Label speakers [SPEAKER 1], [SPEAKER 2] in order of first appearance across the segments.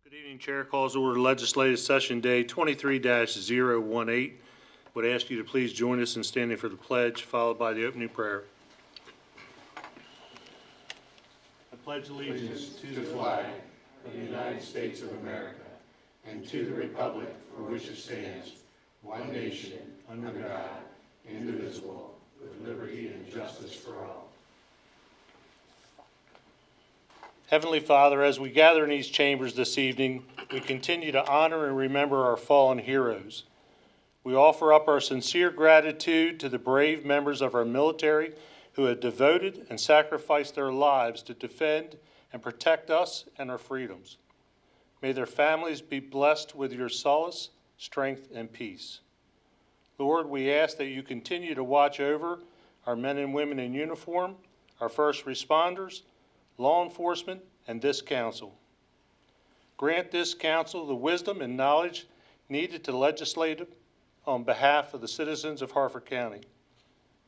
[SPEAKER 1] Good evening, Chair. Calls order legislative session day 23-018. Would ask you to please join us in standing for the pledge, followed by the opening prayer. I pledge allegiance to the flag
[SPEAKER 2] of the United States of America and to the republic for which it stands, one nation, under God, indivisible, with liberty and justice for all.
[SPEAKER 1] Heavenly Father, as we gather in these chambers this evening, we continue to honor and remember our fallen heroes. We offer up our sincere gratitude to the brave members of our military who have devoted and sacrificed their lives to defend and protect us and our freedoms. May their families be blessed with your solace, strength, and peace. Lord, we ask that you continue to watch over our men and women in uniform, our first responders, law enforcement, and this council. Grant this council the wisdom and knowledge needed to legislate on behalf of the citizens of Harford County.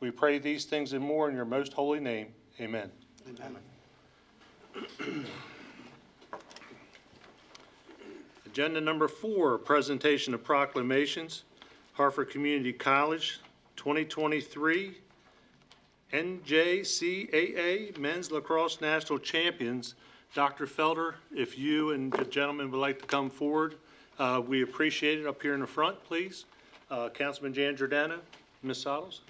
[SPEAKER 1] We pray these things and more in your most holy name. Amen. Amen. Agenda number 4, presentation of proclamations. Harford Community College 2023 NJCAA Men's Lacrosse National Champions. Dr. Felder, if you and the gentlemen would like to come forward, we appreciate it up here in the front, please. Councilman Jan Giordano, Ms. Sottles.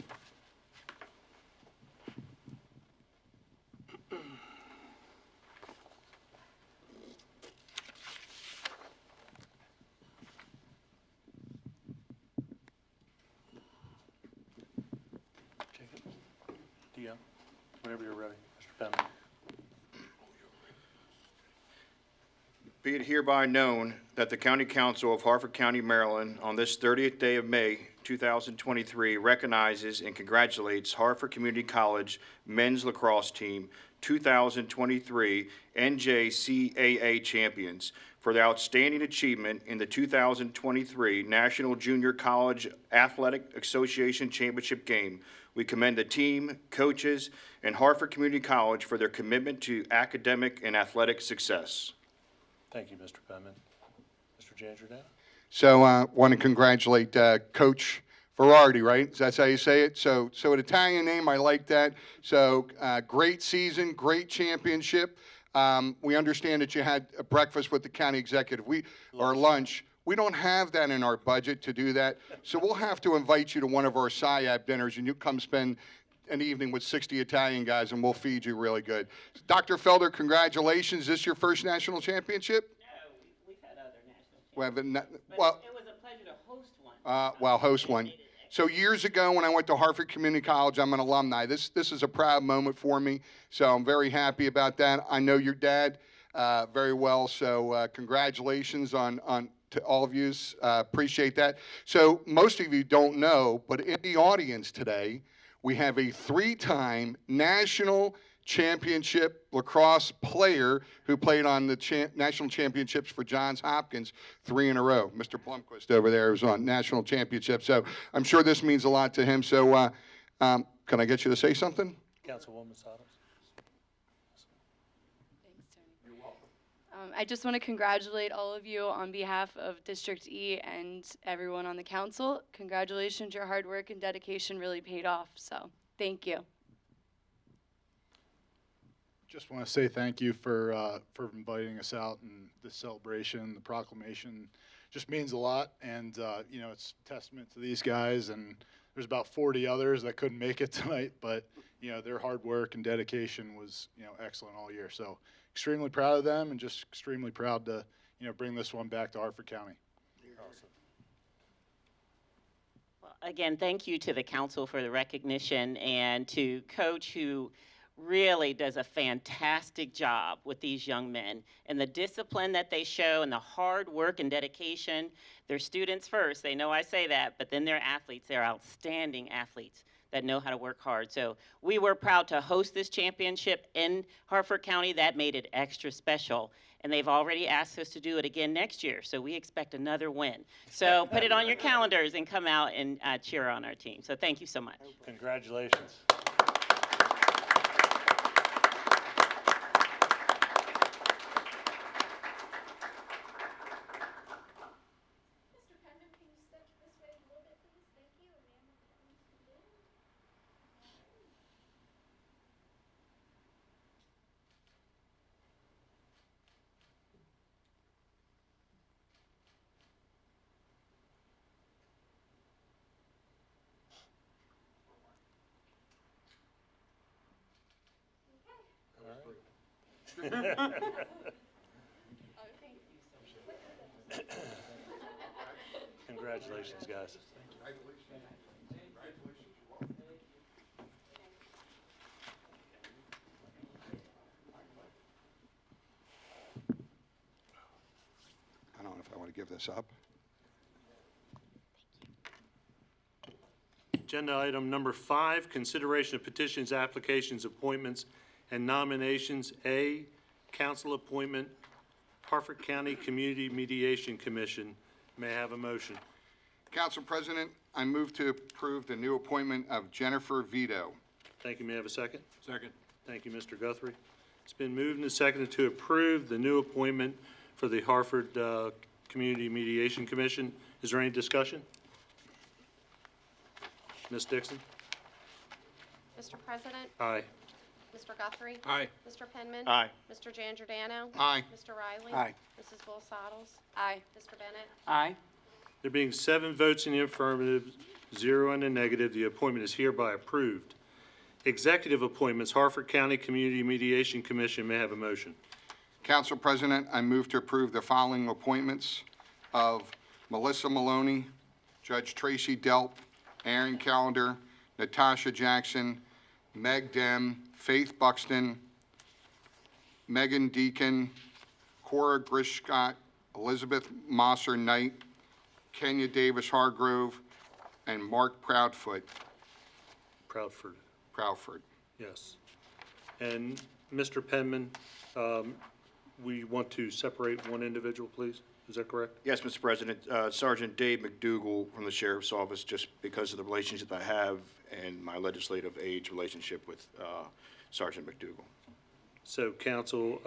[SPEAKER 1] Dio, whenever you're ready, Mr. Fenton.
[SPEAKER 3] Be it hereby known that the County Council of Harford County, Maryland, on this 30th day of May, 2023, recognizes and congratulates Harford Community College Men's Lacrosse Team 2023 NJCAA champions for their outstanding achievement in the 2023 National Junior College Athletic Association Championship game. We commend the team, coaches, and Harford Community College for their commitment to academic and athletic success.
[SPEAKER 1] Thank you, Mr. Penman. Mr. Jan Giordano.
[SPEAKER 4] So I want to congratulate Coach Ferrardi, right? That's how you say it? So an Italian name, I like that. So great season, great championship. We understand that you had a breakfast with the county executive. Or lunch. We don't have that in our budget to do that. So we'll have to invite you to one of our SIAB dinners, and you come spend an evening with 60 Italian guys, and we'll feed you really good. Dr. Felder, congratulations. Is this your first national championship?
[SPEAKER 5] No, we've had other national championships.
[SPEAKER 4] Well,
[SPEAKER 5] it was a pleasure to host one.
[SPEAKER 4] Host one. So years ago when I went to Harford Community College, I'm an alumni. This is a proud moment for me, so I'm very happy about that. I know your dad very well, so congratulations to all of you. Appreciate that. So most of you don't know, but in the audience today, we have a 3-time national championship lacrosse player who played on the national championships for Johns Hopkins 3 in a row. Mr. Plumquist over there was on national championships. So I'm sure this means a lot to him. So can I get you to say something?
[SPEAKER 1] Councilwoman Sottles.
[SPEAKER 6] I just want to congratulate all of you on behalf of District E and everyone on the council. Congratulations, your hard work and dedication really paid off, so thank you.
[SPEAKER 7] Just want to say thank you for inviting us out, and this celebration, the proclamation just means a lot, and you know, it's a testament to these guys, and there's about 40 others that couldn't make it tonight, but you know, their hard work and dedication was, you know, excellent all year. So extremely proud of them, and just extremely proud to, you know, bring this one back to Harford County.
[SPEAKER 1] Awesome.
[SPEAKER 5] Well, again, thank you to the council for the recognition, and to Coach, who really does a fantastic job with these young men, and the discipline that they show and the hard work and dedication. They're students first, they know I say that, but then they're athletes. They're outstanding athletes that know how to work hard. So we were proud to host this championship in Harford County. That made it extra special. And they've already asked us to do it again next year. So we expect another win. So put it on your calendars and come out and cheer on our team. So thank you so much.
[SPEAKER 1] Congratulations. Congratulations, guys.
[SPEAKER 4] I don't know if I want to give this up.
[SPEAKER 1] Agenda item number 5, consideration of petitions, applications, appointments, and nominations. A, council appointment, Harford County Community Mediation Commission. May I have a motion?
[SPEAKER 4] Council President, I move to approve the new appointment of Jennifer Vito.
[SPEAKER 1] Thank you. May I have a second?
[SPEAKER 2] Second.
[SPEAKER 1] Thank you, Mr. Guthrie. It's been moved and seconded to approve the new appointment for the Harford Community Mediation Commission. Is there any discussion? Ms. Dixon?
[SPEAKER 8] Mr. President,
[SPEAKER 1] Aye.
[SPEAKER 8] Mr. Guthrie.
[SPEAKER 2] Aye.
[SPEAKER 8] Mr. Penman.
[SPEAKER 3] Aye.
[SPEAKER 8] Mr. Giangiordano.
[SPEAKER 4] Aye.
[SPEAKER 8] Mr. Riley.
[SPEAKER 2] Aye.
[SPEAKER 8] Mrs. Bull Sottles.
[SPEAKER 6] Aye.
[SPEAKER 8] Mr. Bennett.
[SPEAKER 5] Aye.
[SPEAKER 1] There being 7 votes in the affirmative, 0 in the negative, the appointment is hereby approved. Executive appointments, Harford County Community Mediation Commission. May I have a motion?
[SPEAKER 4] Council President, I move to approve the following appointments of Melissa Maloney, Judge Tracy Delp, Aaron Callender, Natasha Jackson, Meg Dem, Faith Buxton, Megan Deacon, Cora Grishcott, Elizabeth Mosser Knight, Kenya Davis Hargrove, and Mark Proudfoot.
[SPEAKER 1] Proudford.
[SPEAKER 4] Proudford.
[SPEAKER 1] Yes. And Mr. Penman, we want to separate one individual, please. Is that correct?
[SPEAKER 3] Yes, Mr. President. Sergeant Dave McDougal from the Sheriff's Office, just because of the relationship I have and my legislative age relationship with Sergeant McDougal.
[SPEAKER 1] So, council,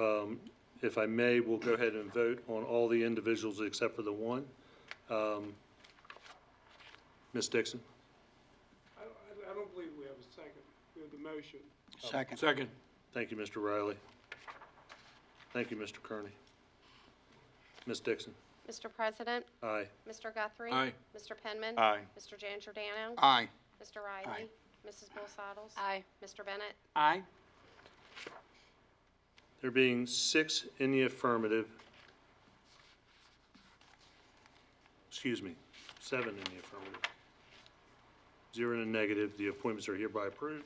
[SPEAKER 1] if I may, we'll go ahead and vote on all the individuals except for the one. Ms. Dixon?
[SPEAKER 9] I don't believe we have a second. We have the motion.
[SPEAKER 2] Second. Second.
[SPEAKER 1] Thank you, Mr. Riley. Thank you, Mr. Kearney. Ms. Dixon?
[SPEAKER 8] Mr. President,
[SPEAKER 1] Aye.
[SPEAKER 8] Mr. Guthrie.
[SPEAKER 2] Aye.
[SPEAKER 8] Mr. Penman.
[SPEAKER 3] Aye.
[SPEAKER 8] Mr. Giangiordano.
[SPEAKER 4] Aye.
[SPEAKER 8] Mr. Riley. Mrs. Bull Sottles.
[SPEAKER 6] Aye.
[SPEAKER 8] Mr. Bennett.
[SPEAKER 5] Aye.
[SPEAKER 1] There being 6 in the affirmative, 7 in the affirmative, 0 in the negative, the appointments are hereby approved.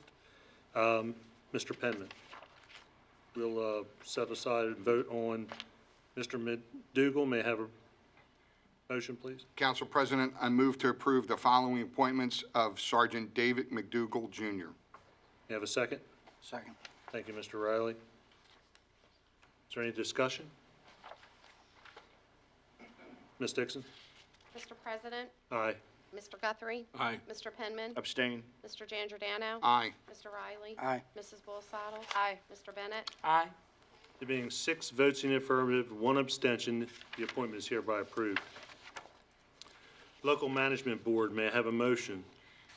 [SPEAKER 1] Mr. Penman, we'll set aside and vote on Mr. McDougal. May I have a motion, please?
[SPEAKER 4] Council President, I move to approve the following appointments of Sergeant David McDougal, Jr.
[SPEAKER 1] May I have a second?
[SPEAKER 2] Second.
[SPEAKER 1] Thank you, Mr. Riley. Is there any discussion? Ms. Dixon?
[SPEAKER 8] Mr. President,
[SPEAKER 1] Aye.
[SPEAKER 8] Mr. Guthrie.
[SPEAKER 2] Aye.
[SPEAKER 8] Mr. Penman.
[SPEAKER 3] Abstain.
[SPEAKER 8] Mr. Giangiordano.
[SPEAKER 4] Aye.
[SPEAKER 8] Mr. Riley.
[SPEAKER 2] Aye.
[SPEAKER 8] Mrs. Bull Sottles.
[SPEAKER 6] Aye.
[SPEAKER 8] Mr. Bennett.
[SPEAKER 5] Aye.
[SPEAKER 1] There being 6 votes in the affirmative, 1 abstention, the appointment is hereby approved. Local Management Board, may I have a motion?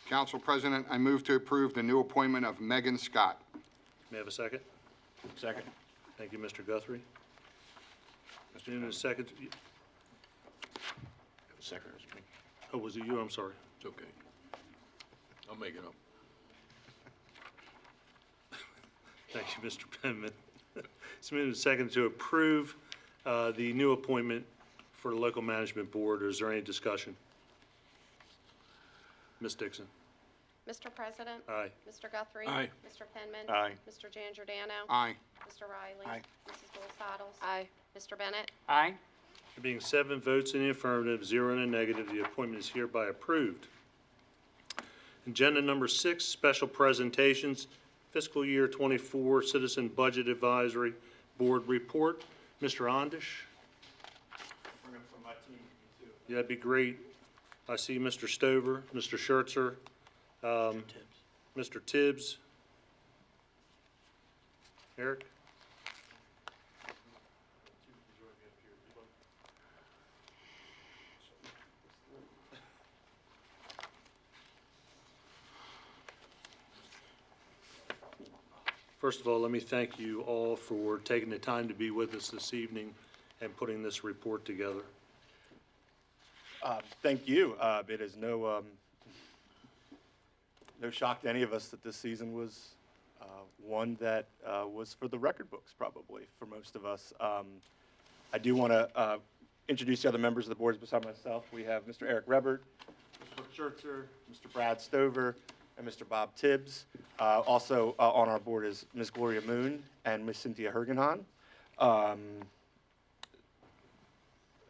[SPEAKER 4] Council President, I move to approve the new appointment of Megan Scott.
[SPEAKER 1] May I have a second?
[SPEAKER 3] Second.
[SPEAKER 1] Thank you, Mr. Guthrie. Mr. Newman, a second.
[SPEAKER 2] Second.
[SPEAKER 1] Oh, was it you? I'm sorry.
[SPEAKER 2] It's okay. I'll make it up.
[SPEAKER 1] Thank you, Mr. Penman. It's been a second to approve the new appointment for the Local Management Board. Is there any discussion? Ms. Dixon?
[SPEAKER 8] Mr. President.
[SPEAKER 1] Aye.
[SPEAKER 8] Mr. Guthrie.
[SPEAKER 2] Aye.
[SPEAKER 8] Mr. Penman.
[SPEAKER 3] Aye.
[SPEAKER 8] Mr. Giangiordano.
[SPEAKER 4] Aye.
[SPEAKER 8] Mr. Riley.
[SPEAKER 2] Aye.
[SPEAKER 8] Mrs. Bull Sottles.
[SPEAKER 6] Aye.
[SPEAKER 8] Mr. Bennett.
[SPEAKER 5] Aye.
[SPEAKER 1] There being 7 votes in the affirmative, 0 in the negative, the appointment is hereby approved. Agenda number 6, special presentations, fiscal year 24 Citizen Budget Advisory Board Report. Mr. Ondish? Yeah, that'd be great. I see Mr. Stover, Mr. Schertzer, Mr. Tibbs. Eric? First of all, let me thank you all for taking the time to be with us this evening and putting this report together.
[SPEAKER 10] Thank you. It is no shock to any of us that this season was One that was for the record books, probably, for most of us. I do want to introduce the other members of the board beside myself. We have Mr. Eric Rebert, Mr. Brooke Schertzer, Mr. Brad Stover, and Mr. Bob Tibbs. Also on our board is Ms. Gloria Moon and Ms. Cynthia Hergenhan. I'm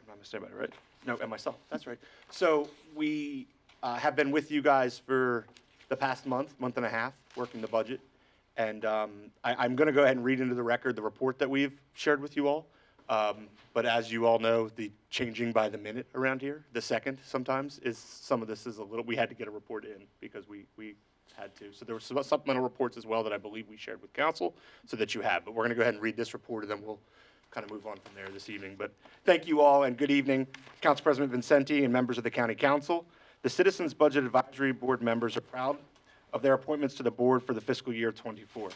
[SPEAKER 10] not missing anybody, right? No, and myself, that's right. So we have been with you guys for the past month and a half, working the budget. And I'm going to go ahead and read into the record the report that we've shared with you all. But as you all know, the changing by the minute around here, the second sometimes, is some of this is a little, we had to get a report in because we had to. So there were some supplemental reports as well that I believe we shared with council so that you have. But we're going to go ahead and read this report and then we'll kind of move on from there this evening. But thank you all and good evening, Council President Vincenti and members of the County Council. The Citizens Budget Advisory Board members are proud of their appointments to the board for the fiscal year 24.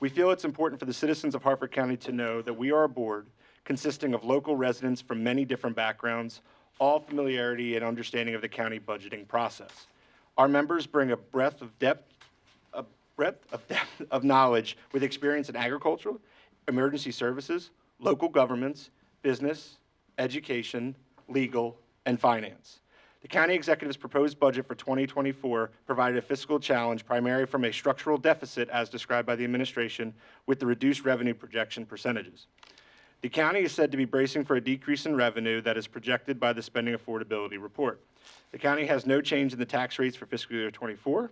[SPEAKER 10] We feel it's important for the citizens of Harford County to know that we are a board consisting of local residents from many different backgrounds, all familiarity and understanding of the county budgeting process. Our members bring a breadth of depth of knowledge with experience in agriculture, emergency services, local governments, business, education, legal, and finance. The county executive's proposed budget for 2024 provided a fiscal challenge primarily from a structural deficit as described by the administration with the reduced revenue projection percentages. The county is said to be bracing for a decrease in revenue that is projected by the Spending Affordability Report. The county has no change in the tax rates for fiscal year 24.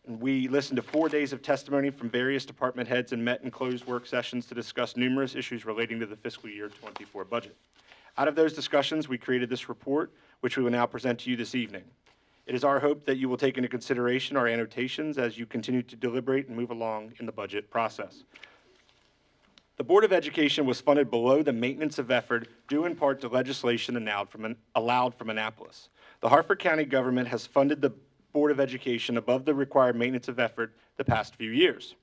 [SPEAKER 10] And we listened to 4 days of testimony from various department heads and met in closed work sessions to discuss numerous issues relating to the fiscal year 24 budget. Out of those discussions, we created this report, which we will now present to you this evening. It is our hope that you will take into consideration our annotations as you continue to deliberate and move along in the budget process. The Board of Education was funded below the maintenance of effort due in part to legislation allowed from Annapolis. The Harford County government has funded the Board of Education above the required maintenance of effort the past few years.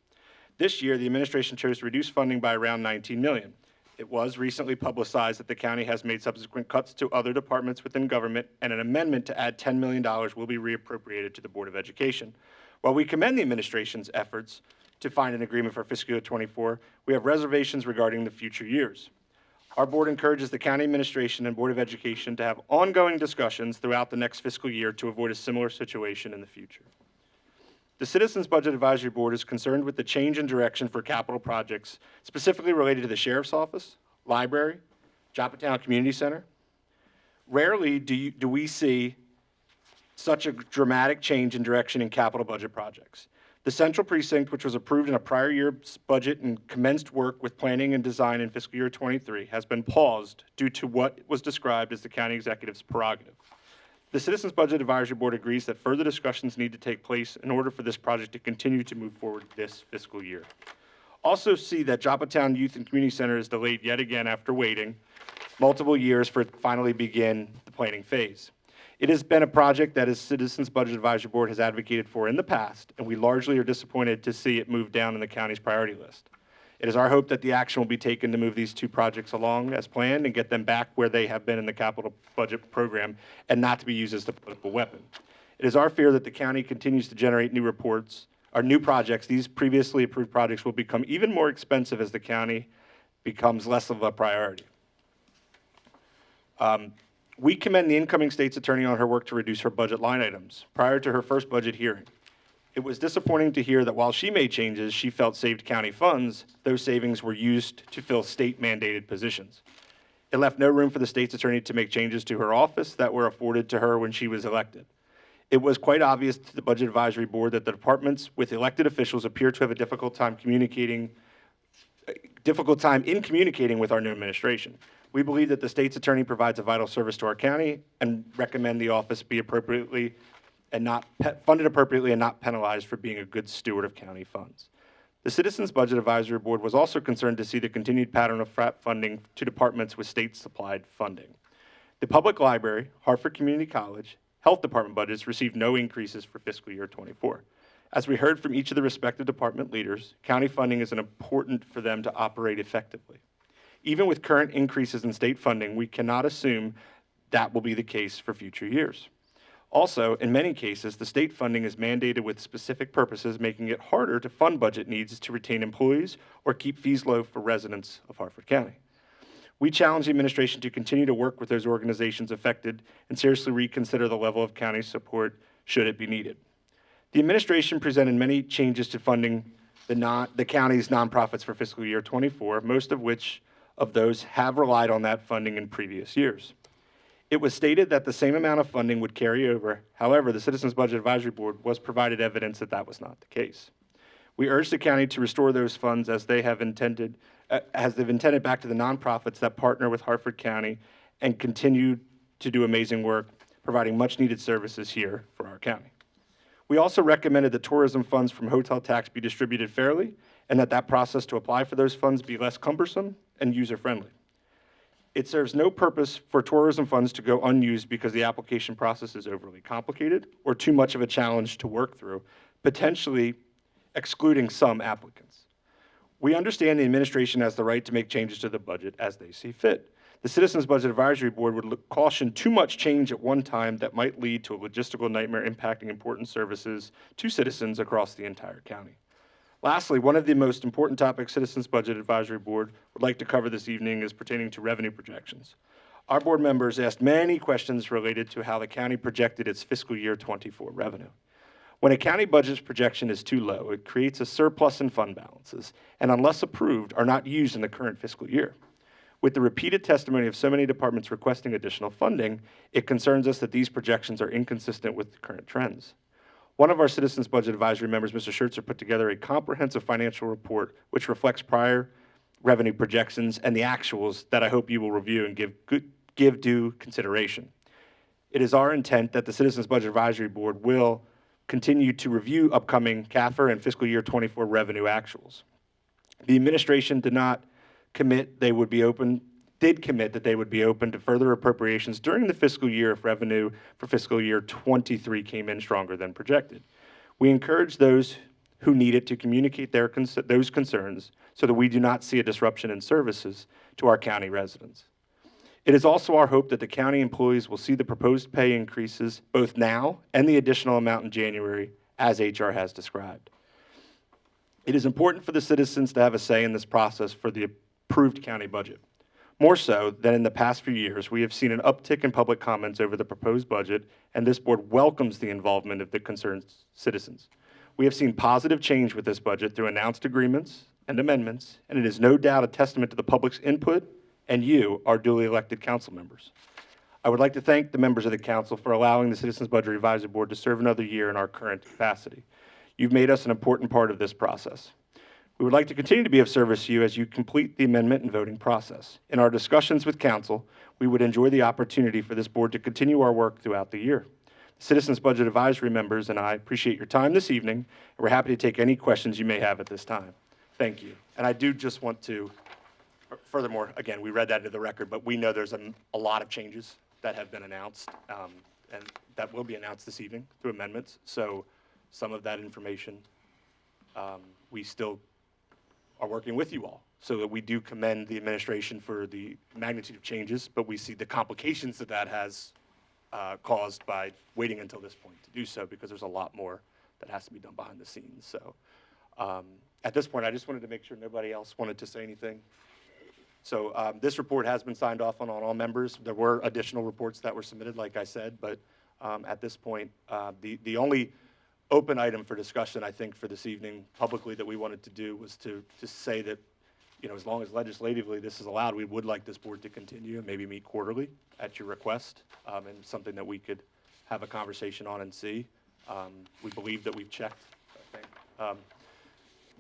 [SPEAKER 10] This year, the administration chose to reduce funding by around $19 million. It was recently publicized that the county has made subsequent cuts to other departments within government, and an amendment to add $10 million will be reappropriated to the Board of Education. While we commend the administration's efforts to find an agreement for fiscal year 24, we have reservations regarding the future years. Our board encourages the county administration and Board of Education to have ongoing discussions throughout the next fiscal year to avoid a similar situation in the future. The Citizens Budget Advisory Board is concerned with the change in direction for capital projects, specifically related to the Sheriff's Office, Library, Joppatown Community Center. Rarely do we see such a dramatic change in direction in capital budget projects. The Central Precinct, which was approved in a prior year's budget and commenced work with planning and design in fiscal year 23, has been paused due to what was described as the county executive's prerogative. The Citizens Budget Advisory Board agrees that further discussions need to take place in order for this project to continue to move forward this fiscal year. Also see that Joppatown Youth and Community Center is delayed yet again after waiting multiple years for it to finally begin the planning phase. It has been a project that the Citizens Budget Advisory Board has advocated for in the past, and we largely are disappointed to see it move down in the county's priority list. It is our hope that the action will be taken to move these two projects along as planned and get them back where they have been in the capital budget program and not to be used as a political weapon. It is our fear that the county continues to generate new reports or new projects. These previously approved projects will become even more expensive as the county becomes less of a priority. We commend the incoming state's attorney on her work to reduce her budget line items prior to her first budget hearing. It was disappointing to hear that while she made changes she felt saved county funds, those savings were used to fill state-mandated positions. It left no room for the state's attorney to make changes to her office that were afforded to her when she was elected. It was quite obvious to the Budget Advisory Board that the departments with elected officials appear to have a difficult time in communicating with our new administration. We believe that the state's attorney provides a vital service to our county and recommend the office be appropriately and not funded appropriately and not penalized for being a good steward of county funds. The Citizens Budget Advisory Board was also concerned to see the continued pattern of frat funding to departments with state-supplied funding. The Public Library, Harford Community College, Health Department budgets received no increases for fiscal year 24. As we heard from each of the respective department leaders, county funding is important for them to operate effectively. Even with current increases in state funding, we cannot assume that will be the case for future years. Also, in many cases, the state funding is mandated with specific purposes, making it harder to fund budget needs to retain employees or keep fees low for residents of Harford County. We challenge the administration to continue to work with those organizations affected and seriously reconsider the level of county support should it be needed. The administration presented many changes to funding the county's nonprofits for fiscal year 24, most of which of those have relied on that funding in previous years. It was stated that the same amount of funding would carry over. However, the Citizens Budget Advisory Board was provided evidence that that was not the case. We urge the county to restore those funds as they've intended back to the nonprofits that partner with Harford County and continue to do amazing work, providing much-needed services here for our county. We also recommended that tourism funds from hotel tax be distributed fairly and that process to apply for those funds be less cumbersome and user-friendly. It serves no purpose for tourism funds to go unused because the application process is overly complicated or too much of a challenge to work through, potentially excluding some applicants. We understand the administration has the right to make changes to the budget as they see fit. The Citizens Budget Advisory Board would caution too much change at one time that might lead to a logistical nightmare impacting important services to citizens across the entire county. Lastly, one of the most important topics Citizens Budget Advisory Board would like to cover this evening is pertaining to revenue projections. Our board members asked many questions related to how the county projected its fiscal year 24 revenue. When a county budget's projection is too low, it creates a surplus in fund balances, and unless approved, are not used in the current fiscal year. With the repeated testimony of so many departments requesting additional funding, it concerns us that these projections are inconsistent with the current trends. One of our Citizens Budget Advisory members, Mr. Schertzer, put together a comprehensive financial report which reflects prior revenue projections and the actuals that I hope you will review and give due consideration. It is our intent that the Citizens Budget Advisory Board will continue to review upcoming CAFR and fiscal year 24 revenue actuals. The administration did commit that they would be open to further appropriations during the fiscal year if revenue for fiscal year 23 came in stronger than projected. We encourage those who need it to communicate those concerns so that we do not see a disruption in services to our county residents. It is also our hope that the county employees will see the proposed pay increases both now and the additional amount in January as HR has described. It is important for the citizens to have a say in this process for the approved county budget. More so than in the past few years, we have seen an uptick in public comments over the proposed budget, and this board welcomes the involvement of the concerned citizens. We have seen positive change with this budget through announced agreements and amendments, and it is no doubt a testament to the public's input and you, our duly elected council members. I would like to thank the members of the council for allowing the Citizens Budget Advisory Board to serve another year in our current capacity. You've made us an important part of this process. We would like to continue to be of service to you as you complete the amendment and voting process. In our discussions with council, we would enjoy the opportunity for this board to continue our work throughout the year. The Citizens Budget Advisory members and I appreciate your time this evening, and we're happy to take any questions you may have at this time. Thank you. And I do just want to, furthermore, again, we read that into the record, but we know there's a lot of changes that have been announced and that will be announced this evening through amendments. So some of that information we still are working with you all, so that we do commend the administration for the magnitude of changes, but we see the complications that has caused by waiting until this point to do so, because there's a lot more that has to be done behind the scenes. So at this point, I just wanted to make sure nobody else wanted to say anything. So this report has been signed off on all members. There were additional reports that were submitted, like I said, but at this point, the only open item for discussion, I think, for this evening publicly that we wanted to do was to say that, you know, as long as legislatively this is allowed, we would like this board to continue and maybe meet quarterly at your request, and something that we could have a conversation on and see. We believe that we've checked, I think.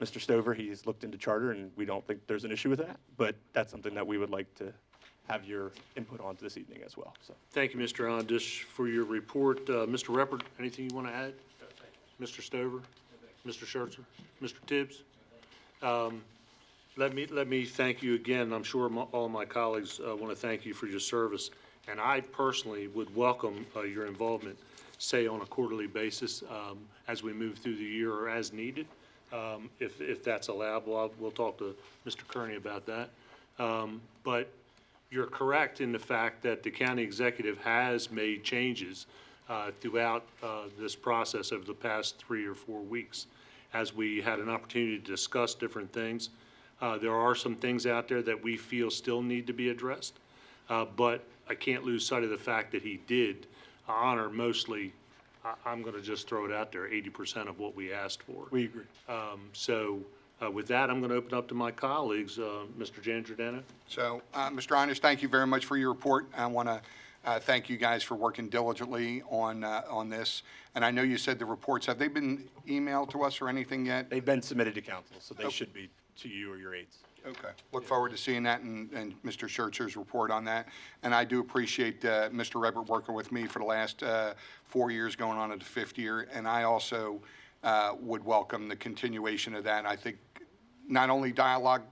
[SPEAKER 10] Mr. Stover, he's looked into charter, and we don't think there's an issue with that, but that's something that we would like to have your input on this evening as well. So,
[SPEAKER 1] Thank you, Mr. Ondish, for your report. Mr. Reppert, anything you want to add? Mr. Stover, Mr. Schertzer, Mr. Tibbs. Let me thank you again. I'm sure all of my colleagues want to thank you for your service, and I personally would welcome your involvement, say on a quarterly basis, as we move through the year or as needed, if that's allowable. We'll talk to Mr. Kearney about that. But you're correct in the fact that the county executive has made changes throughout this process over the past 3 or 4 weeks as we had an opportunity to discuss different things. There are some things out there that we feel still need to be addressed, but I can't lose sight of the fact that he did honor mostly, I'm going to just throw it out there, 80% of what we asked for.
[SPEAKER 10] We agree.
[SPEAKER 1] With that, I'm going to open up to my colleagues. Mr. Giangiordano?
[SPEAKER 4] So, Mr. Inish, thank you very much for your report. I want to thank you guys for working diligently on this. And I know you said the reports, have they been emailed to us or anything yet?
[SPEAKER 10] They've been submitted to council, so they should be to you or your aides.
[SPEAKER 4] Okay. Look forward to seeing that and Mr. Schertzer's report on that. And I do appreciate Mr. Rebert working with me for the last 4 years, going on to the 5th year. And I also would welcome the continuation of that. I think not only dialogue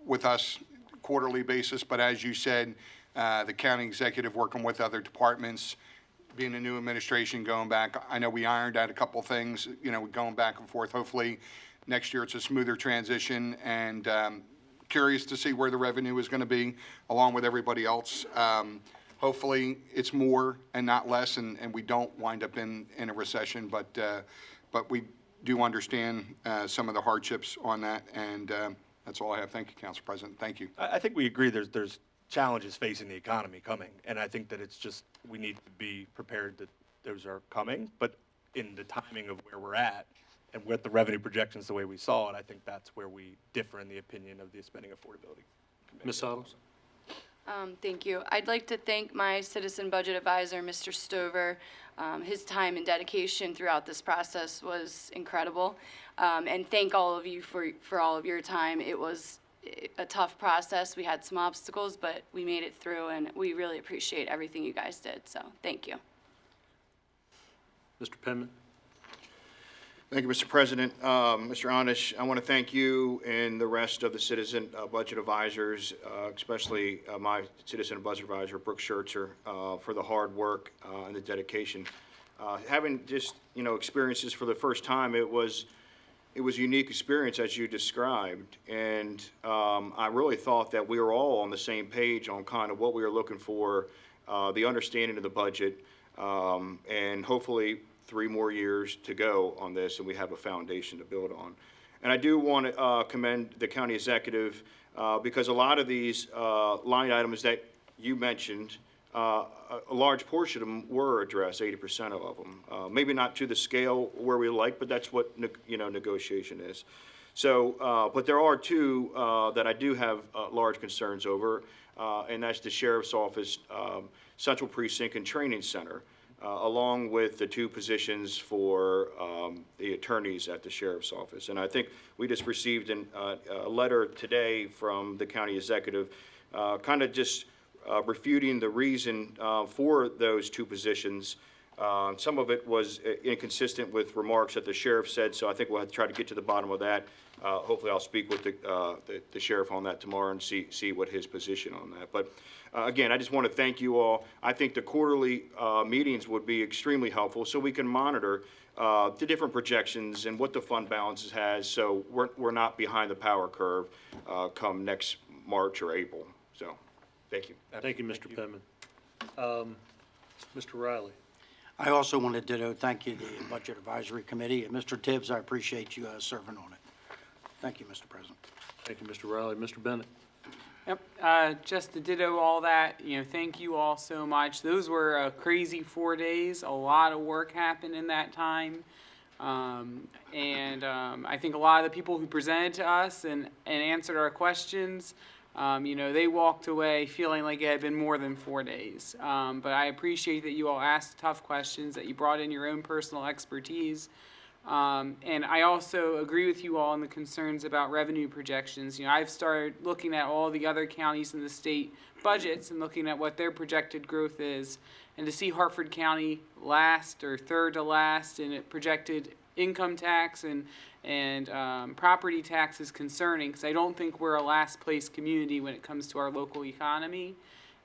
[SPEAKER 4] with us quarterly basis, but as you said, the county executive working with other departments, being a new administration going back. I know we ironed out a couple things, going back and forth. Hopefully next year it's a smoother transition, and curious to see where the revenue is going to be along with everybody else. Hopefully it's more and not less, and we don't wind up in a recession, but we do understand some of the hardships on that, and that's all I have. Thank you, Council President. Thank you.
[SPEAKER 10] I think we agree there's challenges facing the economy coming, and I think that it's just we need to be prepared that those are coming, but in the timing of where we're at and with the revenue projections the way we saw it, I think that's where we differ in the opinion of the Spending Affordability Committee.
[SPEAKER 1] Ms. Saddles?
[SPEAKER 6] Thank you. I'd like to thank my citizen budget advisor, Mr. Stover. His time and dedication throughout this process was incredible. And thank all of you for all of your time. It was a tough process. We had some obstacles, but we made it through, and we really appreciate everything you guys did. So thank you.
[SPEAKER 1] Mr. Penman?
[SPEAKER 3] Thank you, Mr. President. Mr. Anish, I want to thank you and the rest of the citizen budget advisors, especially my citizen budget advisor, Brooke Schertzer, for the hard work and the dedication. Having just, experienced this for the first time, it was a unique experience as you described, and I really thought that we were all on the same page on kind of what we were looking for, the understanding of the budget, and hopefully 3 more years to go on this, and we have a foundation to build on. And I do want to commend the county executive because a lot of these line items that you mentioned, a large portion of them were addressed, 80% of them. Maybe not to the scale where we like, but that's what negotiation is. So, but there are 2 that I do have large concerns over, and that's the Sheriff's Office Central Precinct and Training Center, along with the 2 positions for the attorneys at the Sheriff's Office. And I think we just received a letter today from the county executive kind of just refuting the reason for those 2 positions. Some of it was inconsistent with remarks that the sheriff said, so I think we'll have to try to get to the bottom of that. Hopefully I'll speak with the sheriff on that tomorrow and see what his position on that. But again, I just want to thank you all. I think the quarterly meetings would be extremely helpful so we can monitor the different projections and what the fund balances has, so we're not behind the power curve come next March or April. So, thank you.
[SPEAKER 1] Thank you, Mr. Penman. Mr. Riley?
[SPEAKER 11] I also wanted to thank you, the Budget Advisory Committee, and Mr. Tibbs, I appreciate you serving on it. Thank you, Mr. President.
[SPEAKER 1] Thank you, Mr. Riley. Mr. Bennett?
[SPEAKER 12] Yep, just to ditto all that, thank you all so much. Those were a crazy 4 days. A lot of work happened in that time. I think a lot of the people who presented to us and answered our questions, they walked away feeling like it had been more than 4 days. But I appreciate that you all asked tough questions, that you brought in your own personal expertise. And I also agree with you all on the concerns about revenue projections. I've started looking at all the other counties in the state budgets and looking at what their projected growth is. And to see Harford County last or third to last in it projected income tax and property tax is concerning, because I don't think we're a last place community when it comes to our local economy.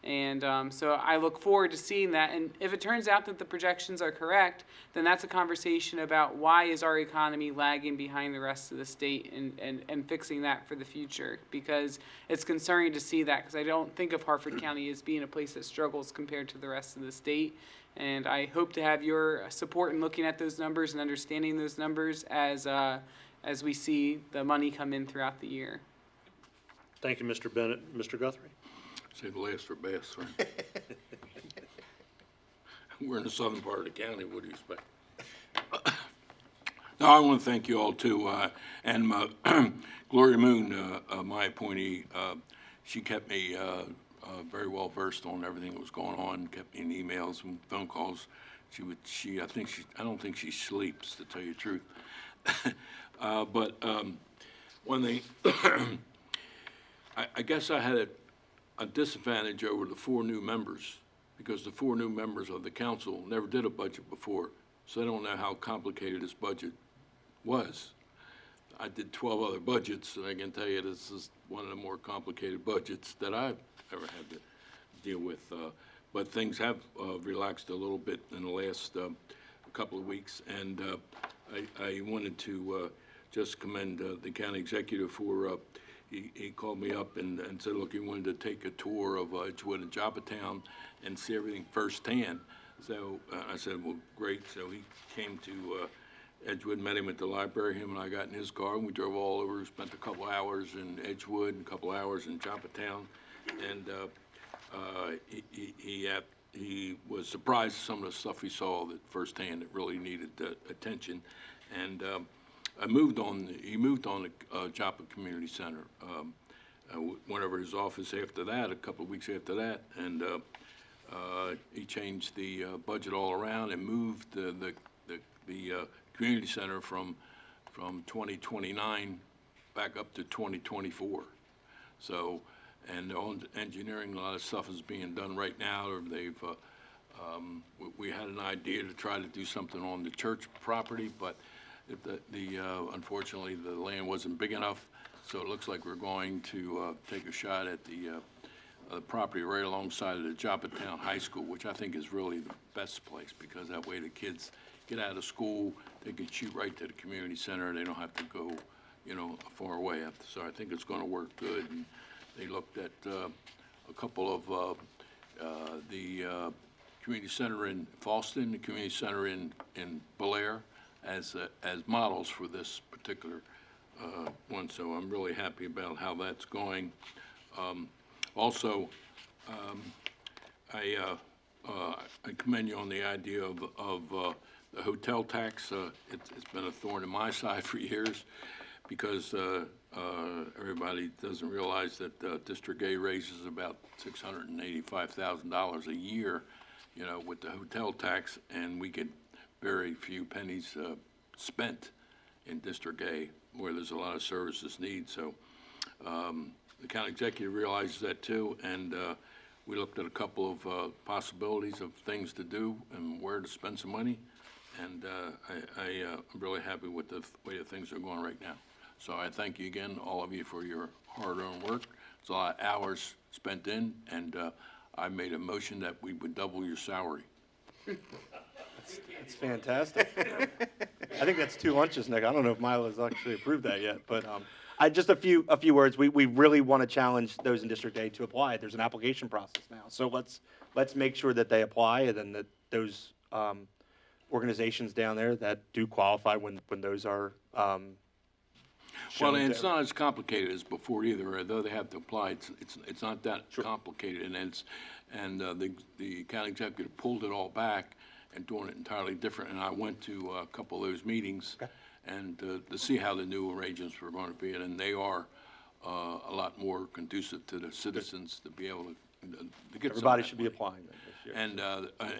[SPEAKER 12] And so I look forward to seeing that. And if it turns out that the projections are correct, then that's a conversation about why is our economy lagging behind the rest of the state and fixing that for the future. Because it's concerning to see that, because I don't think of Harford County as being a place that struggles compared to the rest of the state. And I hope to have your support in looking at those numbers and understanding those numbers as we see the money come in throughout the year.
[SPEAKER 1] Thank you, Mr. Bennett. Mr. Guthrie?
[SPEAKER 2] Save the last for best, right? We're in the southern part of the county, what do you expect? No, I want to thank you all too, and Gloria Moon, my appointee, she kept me very well versed on everything that was going on, kept me in emails and phone calls. I don't think she sleeps, to tell you the truth. But when they, I guess I had a disadvantage over the 4 new members, because the 4 new members of the council never did a budget before, so they don't know how complicated this budget was. I did 12 other budgets, and I can tell you this is one of the more complicated budgets that I've ever had to deal with. But things have relaxed a little bit in the last couple of weeks, and I wanted to just commend the county executive for he called me up and said, look, he wanted to take a tour of Edgewood and Joppatown and see everything firsthand. So I said, well, great. So he came to Edgewood, met him at the library. Him and I got in his car, and we drove all over, spent a couple hours in Edgewood and a couple hours in Joppatown. And he was surprised at some of the stuff he saw that firsthand that really needed attention. And he moved on the Joppa Community Center. Went over his office after that, a couple of weeks after that, and he changed the budget all around and moved the community center from 2029 back up to 2024. So, and on engineering, a lot of stuff is being done right now. Or we had an idea to try to do something on the church property, but unfortunately, the land wasn't big enough, so it looks like we're going to take a shot at the property right alongside of the Joppatown High School, which I think is really the best place, because that way the kids get out of school, they can shoot right to the community center, and they don't have to go, far away. So I think it's going to work good. And they looked at a couple of the community center in Fallston, the community center in Belair, as models for this particular one. So I'm really happy about how that's going. Also, I commend you on the idea of the hotel tax. It's been a thorn in my side for years, because everybody doesn't realize that District A raises about $685,000 a year, with the hotel tax, and we get very few pennies spent in District A, where there's a lot of services needed. So the county executive realizes that too, and we looked at a couple of possibilities of things to do and where to spend some money, and I'm really happy with the way that things are going right now. So I thank you again, all of you, for your hard-earned work. It's a lot of hours spent in, and I made a motion that we would double your salary.
[SPEAKER 10] That's fantastic. I think that's 2 lunches, Nick. I don't know if Milo has actually approved that yet, but just a few words. We really want to challenge those in District A to apply. There's an application process now, so let's make sure that they apply, and then that those organizations down there that do qualify when those are.
[SPEAKER 2] Well, and it's not as complicated as before either. Though they have to apply, it's not that complicated, and the county executive pulled it all back and doing it entirely different. And I went to a couple of those meetings, and to see how the new arrangements were going to be, and they are a lot more conducive to the citizens to be able to get.
[SPEAKER 10] Everybody should be applying then this year.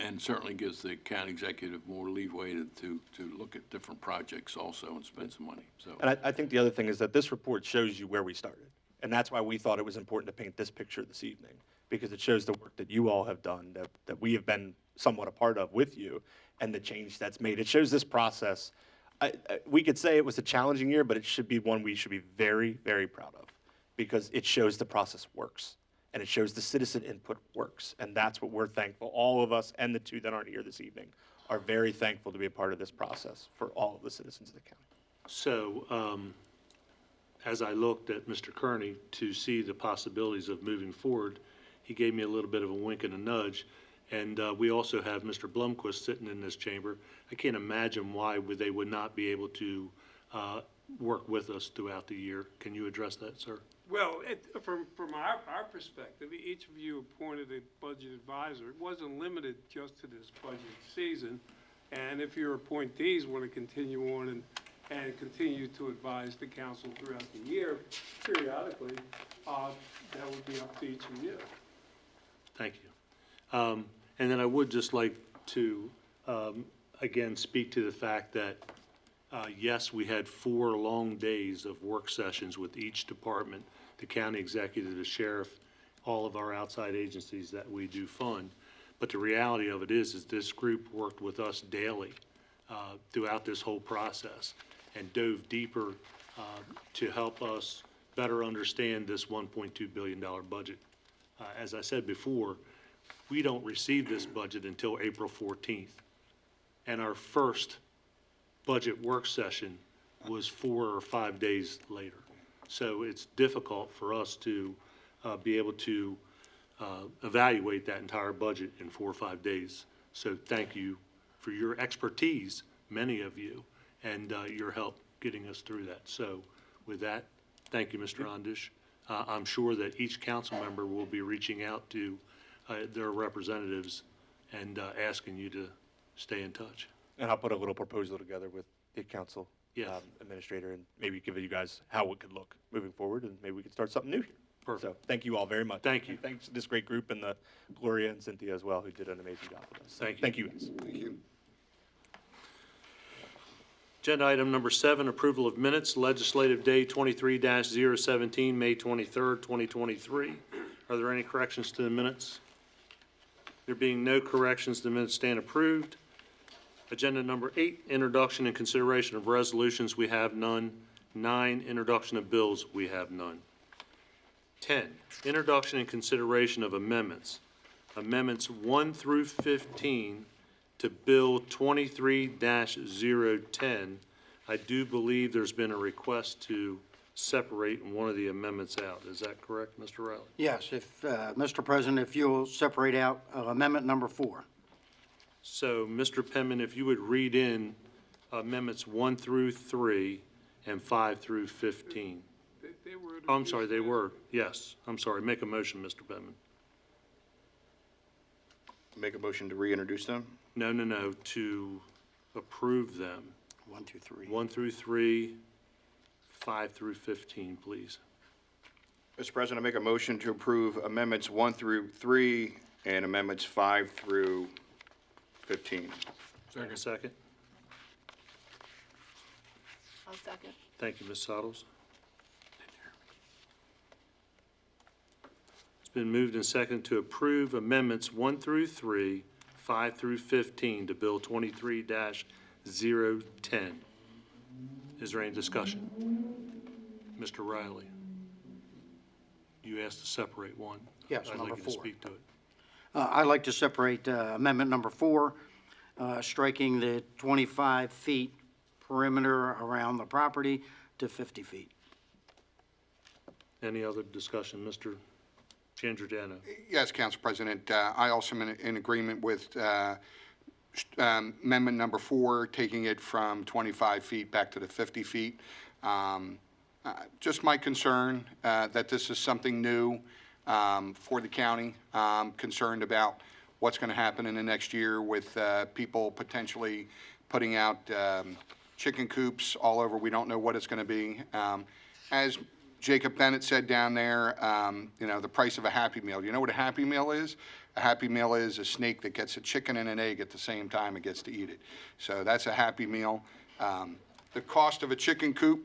[SPEAKER 2] And certainly gives the county executive more leeway to look at different projects also and spend some money. So.
[SPEAKER 10] And I think the other thing is that this report shows you where we started. And that's why we thought it was important to paint this picture this evening, because it shows the work that you all have done, that we have been somewhat a part of with you, and the change that's made. It shows this process. We could say it was a challenging year, but it should be one we should be very, very proud of, because it shows the process works. and it shows the citizen input works. And that's what we're thankful. All of us and the two that aren't here this evening are very thankful to be a part of this process for all of the citizens of the county.
[SPEAKER 1] So, as I looked at Mr. Kearney to see the possibilities of moving forward, he gave me a little bit of a wink and a nudge. And we also have Mr. Blumquist sitting in this chamber. I can't imagine why they would not be able to work with us throughout the year. Can you address that, sir?
[SPEAKER 9] Well, from our perspective, each of you appointed a budget advisor. It wasn't limited just to this budget season. And if your appointees want to continue on and continue to advise the council throughout the year, periodically, that would be up to each of you.
[SPEAKER 1] Thank you. And then I would just like to, again, speak to the fact that, yes, we had 4 long days of work sessions with each department, the county executive, the sheriff, all of our outside agencies that we do fund. But the reality of it is this group worked with us daily throughout this whole process and dove deeper to help us better understand this $1.2 billion budget. As I said before, we don't receive this budget until April 14th. And our first budget work session was 4 or 5 days later. So it's difficult for us to be able to evaluate that entire budget in 4 or 5 days. So thank you for your expertise, many of you, and your help getting us through that. So with that, thank you, Mr. Ondish. I'm sure that each council member will be reaching out to their representatives and asking you to stay in touch.
[SPEAKER 10] And I'll put a little proposal together with the council
[SPEAKER 1] Yes.
[SPEAKER 10] administrator and maybe give you guys how it could look moving forward, and maybe we could start something new here.
[SPEAKER 1] Perfect.
[SPEAKER 10] So thank you all very much.
[SPEAKER 1] Thank you.
[SPEAKER 10] And thanks to this great group and the Gloria and Cynthia as well, who did an amazing job with us.
[SPEAKER 1] Thank you.
[SPEAKER 10] Thank you guys.
[SPEAKER 4] Thank you.
[SPEAKER 1] Agenda item number 7, approval of minutes, legislative day 23-017, May 23rd, 2023. Are there any corrections to the minutes? There being no corrections, the minutes stand approved. Agenda number 8, introduction and consideration of resolutions, we have none. 9, introduction of bills, we have none. 10, introduction and consideration of amendments. Amendments 1 through 15 to Bill 23-010. I do believe there's been a request to separate one of the amendments out. Is that correct, Mr. Riley?
[SPEAKER 11] Yes, if, Mr. President, if you'll separate out amendment number 4.
[SPEAKER 1] So, Mr. Penman, if you would read in amendments 1 through 3 and 5 through 15.
[SPEAKER 9] They were.
[SPEAKER 1] Oh, I'm sorry, they were. Yes, I'm sorry. Make a motion, Mr. Penman.
[SPEAKER 3] Make a motion to reintroduce them?
[SPEAKER 1] No, to approve them.
[SPEAKER 11] 1 through 3.
[SPEAKER 1] 1 through 3, 5 through 15, please.
[SPEAKER 3] Mr. President, I make a motion to approve amendments 1 through 3 and amendments 5 through 15.
[SPEAKER 1] Second.
[SPEAKER 6] I'll second.
[SPEAKER 1] Thank you, Ms. Sottles. It's been moved and seconded to approve amendments 1 through 3, 5 through 15 to Bill 23-010. Is there any discussion? Mr. Riley, you asked to separate one.
[SPEAKER 11] Yes,
[SPEAKER 1] I'd
[SPEAKER 11] number
[SPEAKER 1] like you to
[SPEAKER 11] 4.
[SPEAKER 1] speak to it.
[SPEAKER 11] I'd like to separate amendment number 4, striking the 25 feet perimeter around the property to 50 feet.
[SPEAKER 1] Any other discussion, Mr. Giangiordano?
[SPEAKER 4] Yes, Council President. I also am in agreement with amendment number 4, taking it from 25 feet back to the 50 feet. Just my concern that this is something new for the county. I'm concerned about what's going to happen in the next year with people potentially putting out chicken coops all over. We don't know what it's going to be. As Jacob Bennett said down there, the price of a Happy Meal. You know what a Happy Meal is? A Happy Meal is a snake that gets a chicken and an egg at the same time it gets to eat it. So that's a Happy Meal. The cost of a chicken coop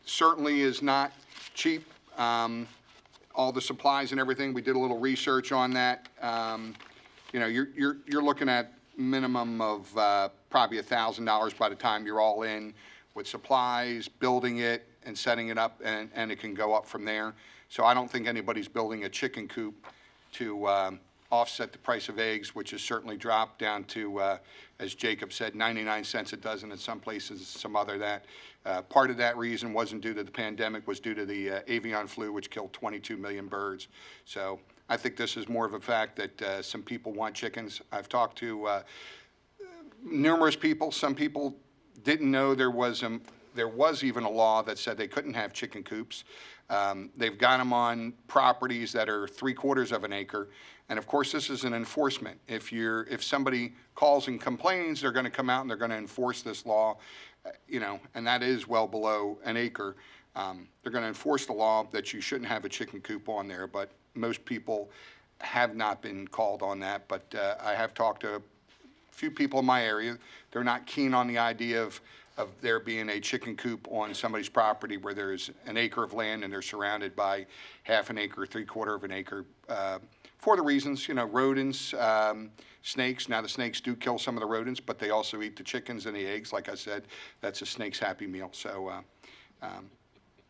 [SPEAKER 4] certainly is not cheap. All the supplies and everything, we did a little research on that. You're looking at minimum of probably $1,000 by the time you're all in with supplies, building it and setting it up, and it can go up from there. So I don't think anybody's building a chicken coop to offset the price of eggs, which has certainly dropped down to, as Jacob said, 99 cents a dozen in some places, some other that. Part of that reason wasn't due to the pandemic, was due to the avian flu, which killed 22 million birds. So I think this is more of a fact that some people want chickens. I've talked to numerous people. Some people didn't know there was even a law that said they couldn't have chicken coops. They've got them on properties that are 3/4 of an acre. And of course, this is an enforcement. If somebody calls and complains, they're going to come out and they're going to enforce this law, and that is well below an acre. They're going to enforce the law that you shouldn't have a chicken coop on there, but most people have not been called on that. But I have talked to a few people in my area. They're not keen on the idea of there being a chicken coop on somebody's property where there's an acre of land and they're surrounded by half an acre, 3/4 of an acre, for the reasons, rodents, snakes. Now, the snakes do kill some of the rodents, but they also eat the chickens and the eggs. Like I said, that's a snake's happy meal. So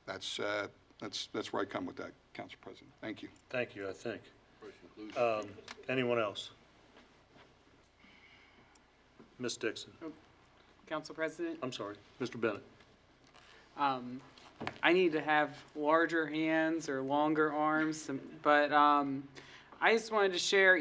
[SPEAKER 4] that's where I come with that, Council President. Thank you.
[SPEAKER 1] Thank you, I think. Anyone else? Ms. Dixon.
[SPEAKER 12] Council President?
[SPEAKER 1] I'm sorry, Mr. Bennett.
[SPEAKER 12] I need to have larger hands or longer arms, but I just wanted to share,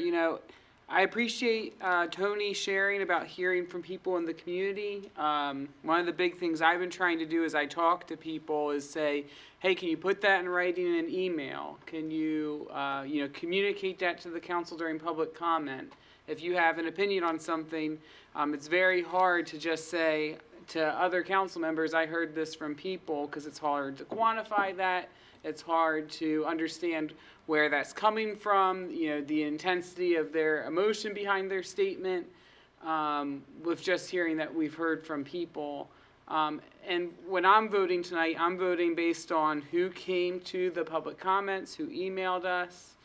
[SPEAKER 12] I appreciate Tony sharing about hearing from people in the community. One of the big things I've been trying to do as I talk to people is say, hey, can you put that in writing in an email? Can you, communicate that to the council during public comment? If you have an opinion on something, it's very hard to just say to other council members, I heard this from people, because it's hard to quantify that. It's hard to understand where that's coming from, the intensity of their emotion behind their statement, with just hearing that we've heard from people. And when I'm voting tonight, I'm voting based on who came to the public comments, who emailed us,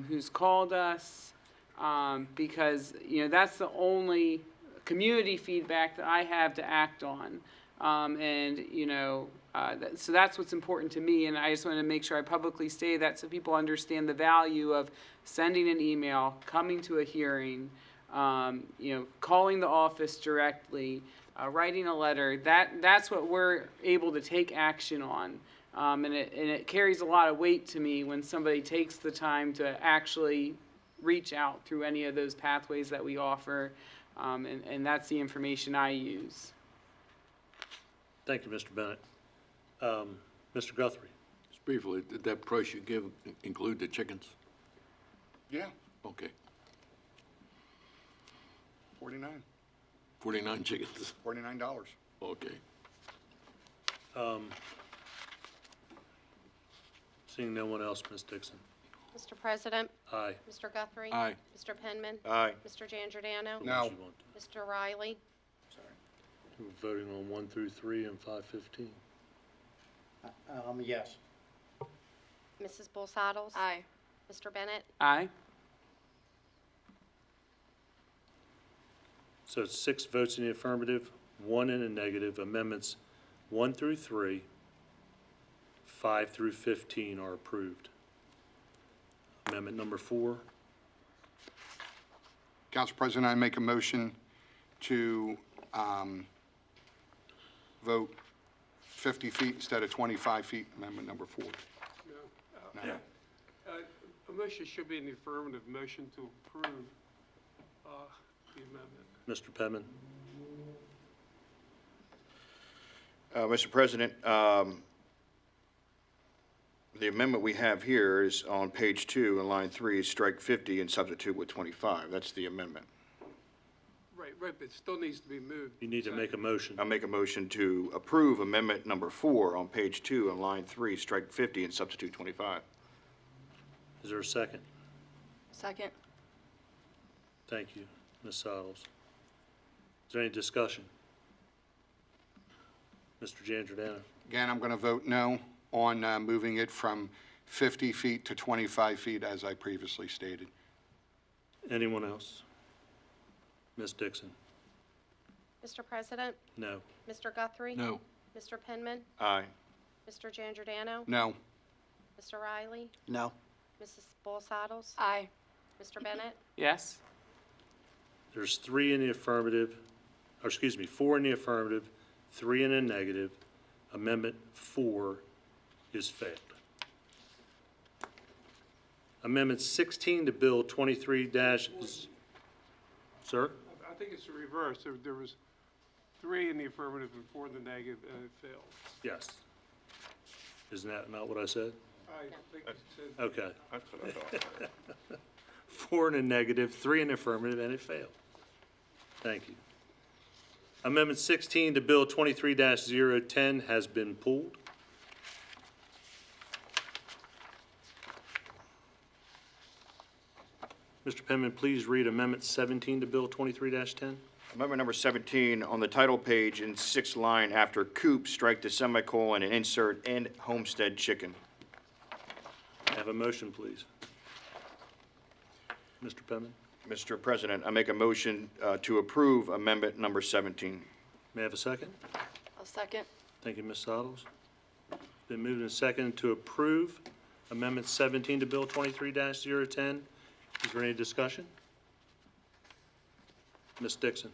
[SPEAKER 12] who's called us, because, that's the only community feedback that I have to act on. So that's what's important to me, and I just want to make sure I publicly say that so people understand the value of sending an email, coming to a hearing, calling the office directly, writing a letter. That's what we're able to take action on. And it carries a lot of weight to me when somebody takes the time to actually reach out through any of those pathways that we offer, and that's the information I use.
[SPEAKER 1] Thank you, Mr. Bennett. Mr. Guthrie.
[SPEAKER 2] Just briefly, did that price you give include the chickens?
[SPEAKER 4] Yeah,
[SPEAKER 2] Okay,
[SPEAKER 4] 49,
[SPEAKER 2] 49 chickens.
[SPEAKER 4] $49.
[SPEAKER 2] Okay.
[SPEAKER 1] Seeing no one else, Ms. Dixon.
[SPEAKER 8] Mr. President?
[SPEAKER 1] Aye.
[SPEAKER 8] Mr. Guthrie?
[SPEAKER 2] Aye.
[SPEAKER 8] Mr. Penman?
[SPEAKER 3] Aye.
[SPEAKER 8] Mr. Giangiordano?
[SPEAKER 4] No.
[SPEAKER 1] What you want?
[SPEAKER 8] Mr. Riley?
[SPEAKER 1] We're voting on 1 through 3 and 515.
[SPEAKER 11] Yes.
[SPEAKER 8] Mrs. Bulsaddles?
[SPEAKER 6] Aye.
[SPEAKER 8] Mr. Bennett?
[SPEAKER 12] Aye.
[SPEAKER 1] So it's 6 votes in the affirmative, 1 in the negative. Amendments 1 through 3, 5 through 15 are approved. Amendment number 4.
[SPEAKER 4] Council President, I make a motion to vote 50 feet instead of 25 feet, amendment number 4.
[SPEAKER 1] Yeah.
[SPEAKER 9] A motion should be in the affirmative, motion to approve the amendment.
[SPEAKER 1] Mr. Penman.
[SPEAKER 3] Mr. President, the amendment we have here is on page 2 in line 3, strike 50 and substitute with 25. That's the amendment.
[SPEAKER 9] Right, but it still needs to be moved.
[SPEAKER 1] You need to make a motion.
[SPEAKER 3] I'll make a motion to approve amendment number 4 on page 2 in line 3, strike 50 and substitute 25.
[SPEAKER 1] Is there a second?
[SPEAKER 6] Second.
[SPEAKER 1] Thank you, Ms. Sottles. Is there any discussion? Mr. Giangiordano.
[SPEAKER 4] Again, I'm going to vote no on moving it from 50 feet to 25 feet, as I previously stated.
[SPEAKER 1] Anyone else? Ms. Dixon.
[SPEAKER 8] Mr. President,
[SPEAKER 1] No.
[SPEAKER 8] Mr. Guthrie.
[SPEAKER 2] No.
[SPEAKER 8] Mr. Penman,
[SPEAKER 3] Aye.
[SPEAKER 8] Mr. Giangiordano.
[SPEAKER 4] No.
[SPEAKER 8] Mr. Riley,
[SPEAKER 11] No.
[SPEAKER 8] Mrs. Boldsaddles.
[SPEAKER 6] Aye.
[SPEAKER 8] Mr. Bennett,
[SPEAKER 12] Yes.
[SPEAKER 1] There's 3 in the affirmative, or excuse me, 4 in the affirmative, 3 in the negative. Amendment 4 is failed. Amendment 16 to Bill 23 Sir?
[SPEAKER 9] I think it's the reverse. There was 3 in the affirmative and 4 in the negative, and it failed.
[SPEAKER 1] Yes. Isn't that not what I said?
[SPEAKER 9] I think it said,
[SPEAKER 1] Okay.
[SPEAKER 3] That's what I thought.
[SPEAKER 1] 4 in the negative, 3 in the affirmative, and it failed. Thank you. Amendment 16 to Bill 23-010 has been pulled. Mr. Penman, please read Amendment 17 to Bill 23-10.
[SPEAKER 3] Amendment number 17, on the title page in 6th line after coop, strike the semicolon and insert "and homestead chicken."
[SPEAKER 1] Have a motion, please. Mr. Penman,
[SPEAKER 3] Mr. President, I make a motion to approve amendment number 17.
[SPEAKER 1] may I have a second?
[SPEAKER 6] I'll second.
[SPEAKER 1] Thank you, Ms. Sottles. It's been moved and seconded to approve Amendment 17 to Bill 23-010. Is there any discussion? Ms. Dixon?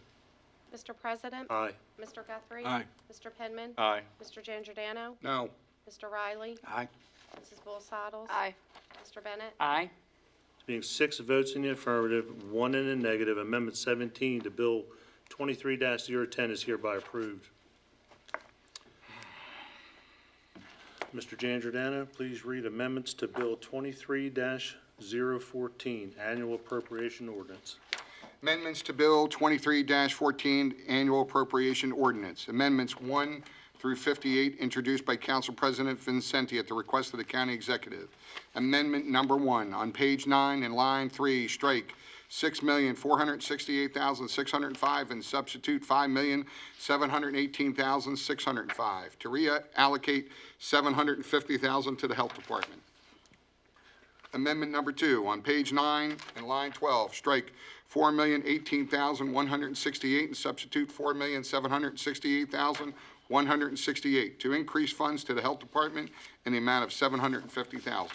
[SPEAKER 8] Mr. President,
[SPEAKER 1] Aye.
[SPEAKER 8] Mr. Guthrie.
[SPEAKER 2] Aye.
[SPEAKER 8] Mr. Penman,
[SPEAKER 3] Aye.
[SPEAKER 8] Mr. Giangiordano.
[SPEAKER 4] No.
[SPEAKER 8] Mr. Riley,
[SPEAKER 11] Aye.
[SPEAKER 8] Mrs. Boldsaddles.
[SPEAKER 6] Aye.
[SPEAKER 8] Mr. Bennett,
[SPEAKER 12] Aye.
[SPEAKER 1] Being 6 votes in the affirmative, 1 in the negative, Amendment 17 to Bill 23-010 is hereby approved. Mr. Giangiordano, please read amendments to Bill 23-014, Annual Appropriation Ordinance.
[SPEAKER 4] Amendments to Bill 23-14, Annual Appropriation Ordinance. Amendments 1 through 58, introduced by Council President Vincenti at the request of the County Executive. Amendment number 1, on page 9 in line 3, strike $6,468,605 and substitute $5,718,605 to reallocate $750,000 to the Health Department. Amendment number 2, on page 9 in line 12, strike $4,018,168 and substitute $4,768,168 to increase funds to the Health Department in the amount of $750,000.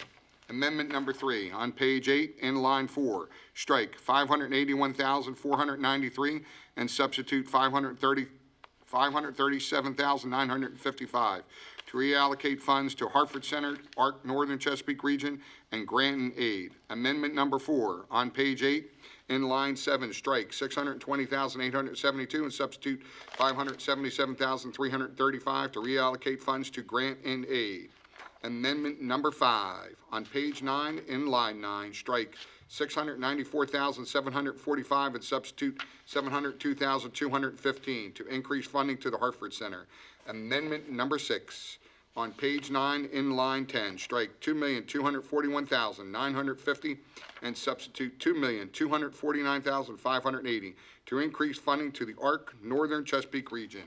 [SPEAKER 4] Amendment number 3, on page 8 in line 4, strike $581,493 and substitute $537,955 to reallocate funds to Harford Center, ARC Northern Chesapeake Region, and Grant and Aid. Amendment number 4, on page 8 in line 7, strike $620,872 and substitute $577,335 to reallocate funds to Grant and Aid. Amendment number 5, on page 9 in line 9, strike $694,745 and substitute $702,215 to increase funding to the Harford Center. Amendment number 6, on page 9 in line 10, strike $2,241,950 and substitute $2,249,580 to increase funding to the ARC Northern Chesapeake Region.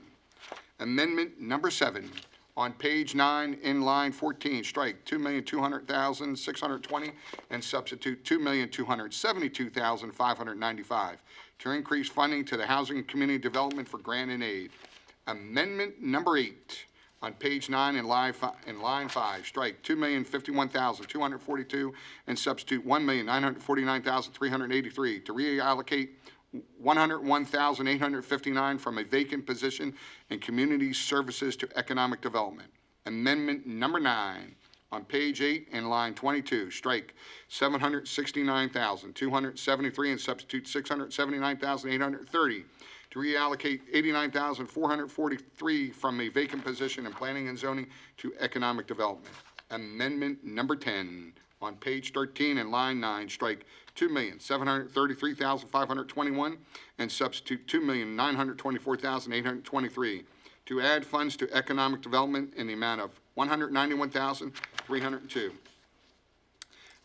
[SPEAKER 4] Amendment number 7, on page 9 in line 14, strike $2,200,620 and substitute $2,272,595 to increase funding to the Housing and Community Development for Grant and Aid. Amendment number 8, on page 9 in line 5, strike $2,051,242 and substitute $1,949,383 to reallocate $101,859 from a vacant position in Community Services to Economic Development. Amendment number 9, on page 8 in line 22, strike $769,273 and substitute $679,830 to reallocate $89,443 from a vacant position in Planning and Zoning to Economic Development. Amendment number 10, on page 13 in line 9, strike $2,733,521 and substitute $2,924,823 to add funds to economic development in the amount of $191,302.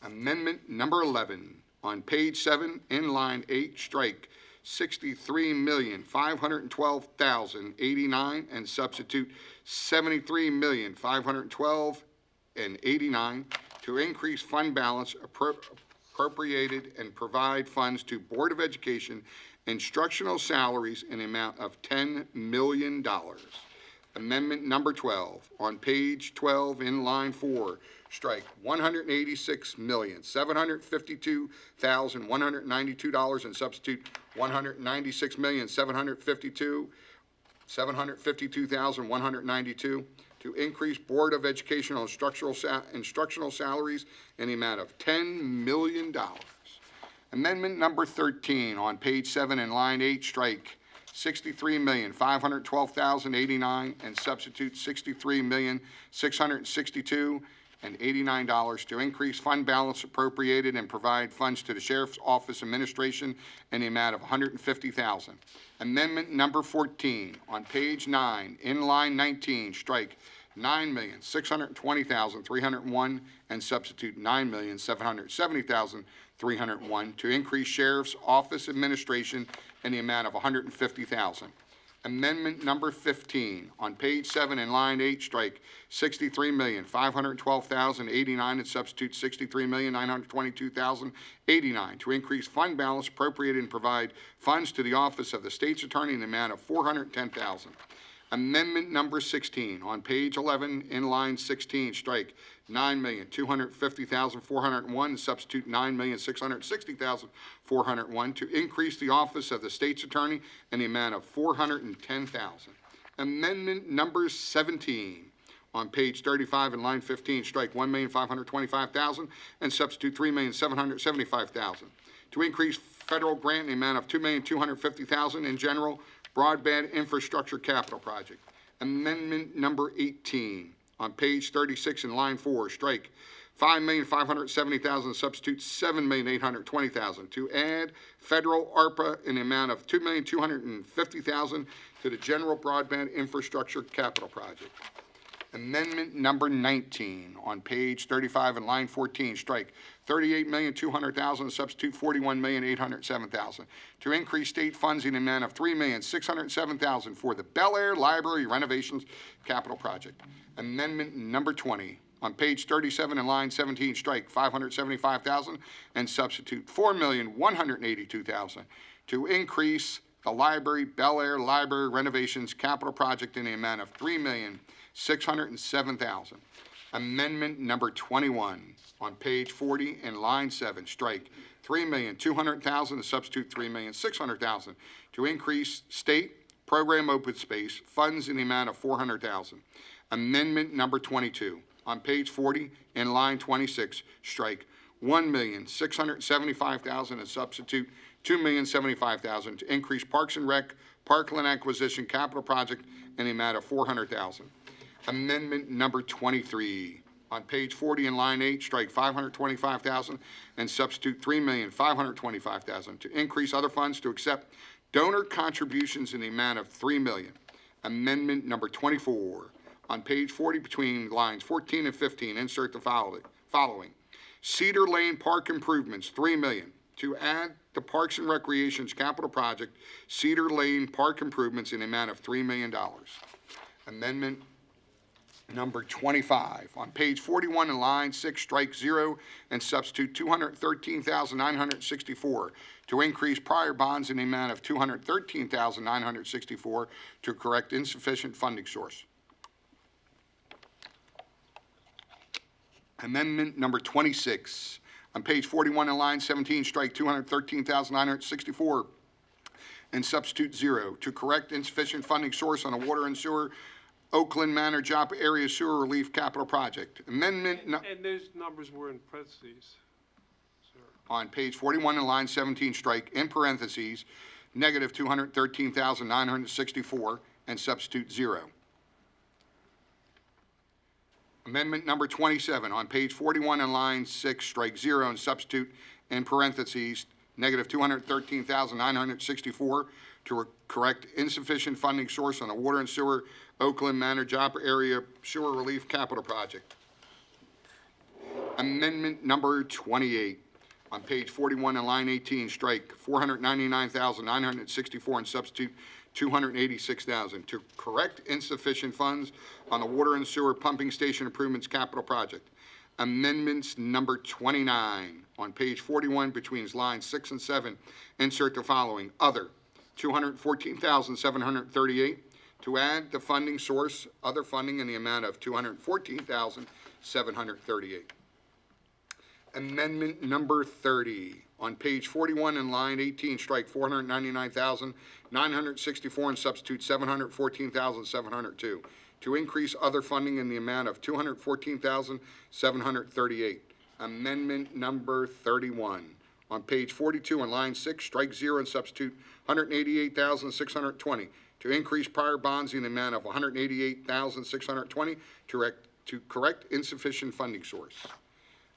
[SPEAKER 4] Amendment number 11, on page 7 in line 8, strike $63,512,089 and substitute $73,512,089 to increase fund balance appropriated and provide funds to Board of Education instructional salaries in the amount of $10 million. Amendment number 12, on page 12 in line 4, strike $186,752,192 and substitute $196,752,192 to increase Board of Educational instructional salaries in the amount of $10 million. Amendment number 13, on page 7 in line 8, strike $63,512,089 and substitute $63,662,089 to increase fund balance appropriated and provide funds to the Sheriff's Office Administration in the amount of $150,000. Amendment number 14, on page 9, in line 19, strike $9,620,301 and substitute $9,770,301 to increase Sheriff's Office Administration in the amount of $150,000. Amendment number 15, on page 7 in line 8, strike $63,512,089 and substitute $63,922,089 to increase fund balance appropriated and provide funds to the Office of the State's Attorney in the amount of $410,000. Amendment number 16, on page 11 in line 16, strike $9,250,401 and substitute $9,660,401 to increase the Office of the State's Attorney in the amount of $410,000. Amendment number 17, on page 35 in line 15, strike $1,525,000 and substitute $3,775,000 to increase federal grant in the amount of $2,250,000 in general broadband infrastructure capital project. Amendment number 18, on page 36 in line 4, strike $5,570,000, substitute $7,820,000 to add federal ARPA in the amount of $2,250,000 to the general broadband infrastructure capital project. Amendment number 19, on page 35 in line 14, strike $38,200,000, substitute $41,807,000 to increase state funds in the amount of $3,607,000 for the Bel Air Library renovations capital project. Amendment number 20, on page 37 in line 17, strike $575,000 and substitute $4,182,000 to increase the library, Bel Air Library renovations capital project in the amount of $3,607,000. Amendment number 21, on page 40 in line 7, strike $3,200,000 and substitute $3,600,000 to increase state program open space funds in the amount of $400,000. Amendment number 22, on page 40 in line 26, strike $1,675,000 and substitute $2,075,000 to increase Parks and Rec Parkland acquisition capital project in the amount of $400,000. Amendment number 23, on page 40 in line 8, strike $525,000 and substitute $3,525,000 to increase other funds to accept donor contributions in the amount of $3 million. Amendment number 24, on page 40 between lines 14 and 15, insert the following. Cedar Lane Park improvements, $3 million, to add the Parks and Recreation's capital project, Cedar Lane Park improvements in the amount of $3 million. Amendment number 25, on page 41 in line 6, strike 0 and substitute $213,964 to increase prior bonds in the amount of $213,964 to correct insufficient funding source. Amendment number 26, on page 41 in line 17, strike $213,964 and substitute 0 to correct insufficient funding source on a water and sewer Oakland Manor Job Area Sewer Relief Capital Project. Amendment
[SPEAKER 9] And those numbers were in parentheses, sir.
[SPEAKER 4] on page 41 in line 17, strike in parentheses, negative $213,964 and substitute 0. Amendment number 27, on page 41 in line 6, strike 0 and substitute in parentheses, negative $213,964 to correct insufficient funding source on the water and sewer Oakland Manor Job Area Sewer Relief Capital Project. Amendment number 28, on page 41 in line 18, strike $499,964 and substitute $286,000 to correct insufficient funds on the water and sewer pumping station improvements capital project. Amendments number 29 on page 41 between lines 6 and 7. Insert the following. Other, $214,738. To add the funding source, other funding in the amount of $214,738. Amendment number 30 on page 41 in line 18, strike $499,964 and substitute $714,702 to increase other funding in the amount of $214,738. Amendment number 31 on page 42 in line 6, strike 0 and substitute $188,620 to increase prior bonds in the amount of $188,620 to correct insufficient funding source.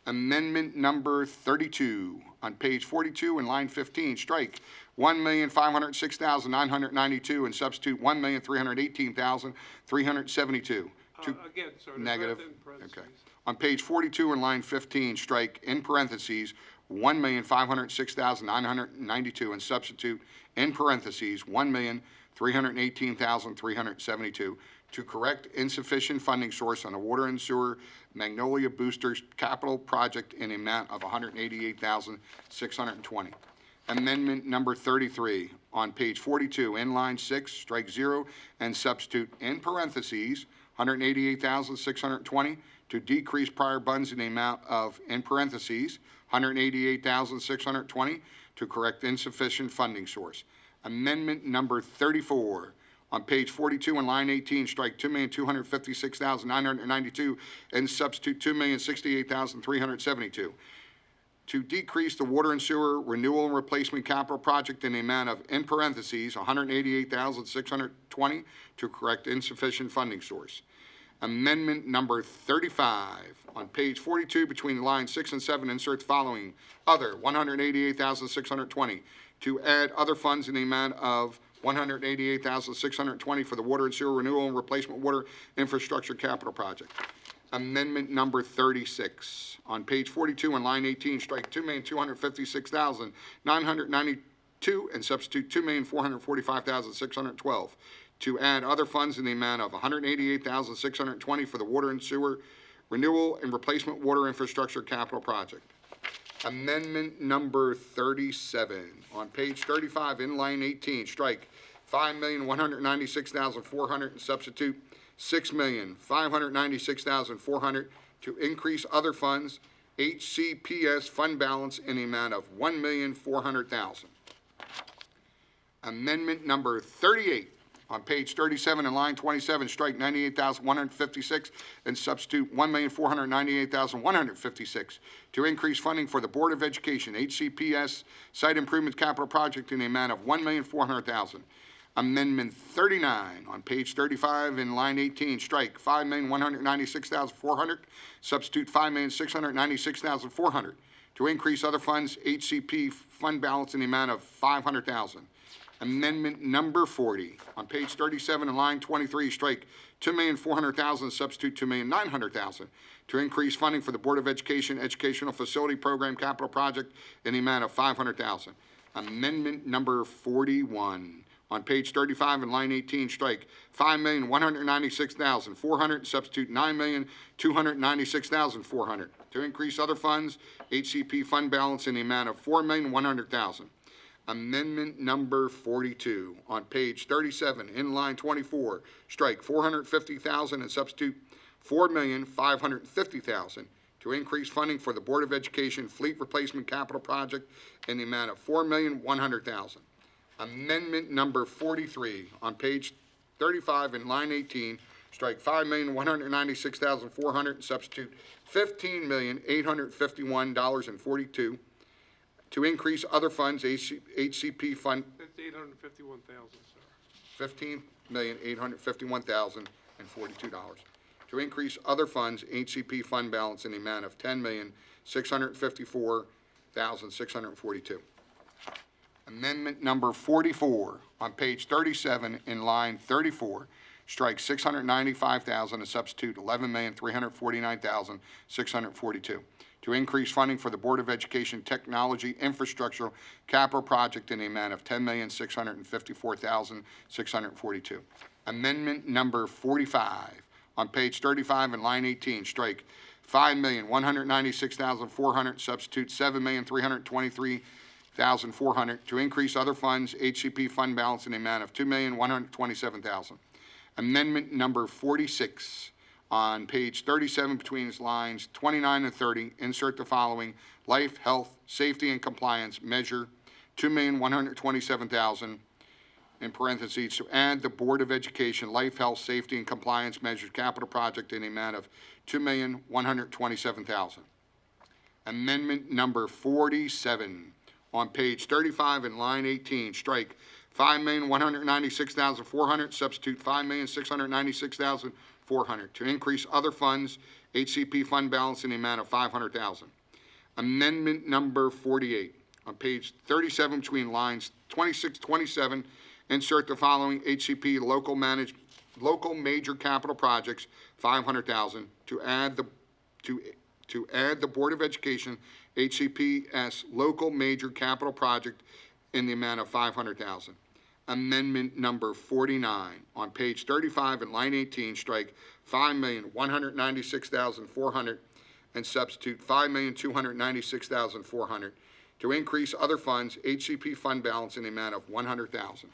[SPEAKER 4] Amendment number 32 on page 42 in line 15, strike $1,506,992 and substitute $1,318,372.
[SPEAKER 9] Again, sir. the
[SPEAKER 4] Negative.
[SPEAKER 9] breath in parentheses.
[SPEAKER 4] Okay. On page 42 in line 15, strike in parentheses $1,506,992 and substitute in parentheses $1,318,372 to correct insufficient funding source on the water and sewer Magnolia Boosters capital project in the amount of $188,620. Amendment number 33 on page 42 in line 6, strike 0 and substitute in parentheses $188,620 to decrease prior funds in the amount of, in parentheses, $188,620 to correct insufficient funding source. Amendment number 34 on page 42 in line 18, strike $2,256,992 and substitute $2,068,372 to decrease the water and sewer renewal and replacement capital project in the amount of, in parentheses, $188,620 to correct insufficient funding source. Amendment number 35 on page 42 between lines 6 and 7, insert the following. Other, $188,620 to add other funds in the amount of $188,620 for the water and sewer renewal and replacement water infrastructure capital project. Amendment number 36 on page 42 in line 18, strike $2,256,992 and substitute $2,445,612 to add other funds in the amount of $188,620 for the water and sewer renewal and replacement water infrastructure capital project. Amendment number 37 on page 35 in line 18, strike $5,196,400 and substitute $6,596,400 to increase other funds HCPS fund balance in the amount of $1,400,000. Amendment number 38 on page 37 in line 27, strike $98,156 and substitute $1,498,156 to increase funding for the Board of Education HCPS Site Improvement Capital Project in the amount of $1,400,000. Amendment 39 on page 35 in line 18, strike $5,196,400, substitute $5,696,400 to increase other funds HCP fund balance in the amount of $500,000. Amendment number 40 on page 37 in line 23, strike $2,400,000, substitute $2,900,000 to increase funding for the Board of Education Educational Facility Program Capital Project in the amount of $500,000. Amendment number 41 on page 35 in line 18, strike $5,196,400, substitute $9,296,400 to increase other funds HCP fund balance in the amount of $4,100,000. Amendment number 42 on page 37 in line 24, strike $450,000 and substitute $4,550,000 to increase funding for the Board of Education Fleet Replacement Capital Project in the amount of $4,100,000. Amendment number 43 on page 35 in line 18, strike $5,196,400 and substitute $15,851,042 to increase other funds HCP fund.
[SPEAKER 9] That's $851,000, sir.
[SPEAKER 4] $15,851,042 to increase other funds HCP fund balance in the amount of $10,654,642. Amendment number 44 on page 37 in line 34, strike $695,000 and substitute $11,349,642 to increase funding for the Board of Education Technology Infrastructure Capital Project in the amount of $10,654,642. Amendment number 45 on page 35 in line 18, strike $5,196,400, substitute $7,323,400 to increase other funds, HCP fund balance in the amount of $2,127,000. Amendment number 46 on page 37 between lines 29 and 30, insert the following: life, health, safety, and compliance measure, $2,127,000, in parentheses, to add the Board of Education Life, Health, Safety, and Compliance Measures Capital Project in the amount of $2,127,000. Amendment number 47 on page 35 and line 18, strike $5,196,400, substitute $5,696,400 to increase other funds, HCP fund balance in the amount of $500,000. Amendment number 48 on page 37 between lines 26, 27, insert the following: HCP local major capital projects, $500,000 to add the Board of Education HCPS local major capital project in the amount of $500,000. Amendment number 49 on page 35 and line 18, strike $5,196,400 and substitute $5,296,400 to increase other funds, HCP fund balance in the amount of $100,000.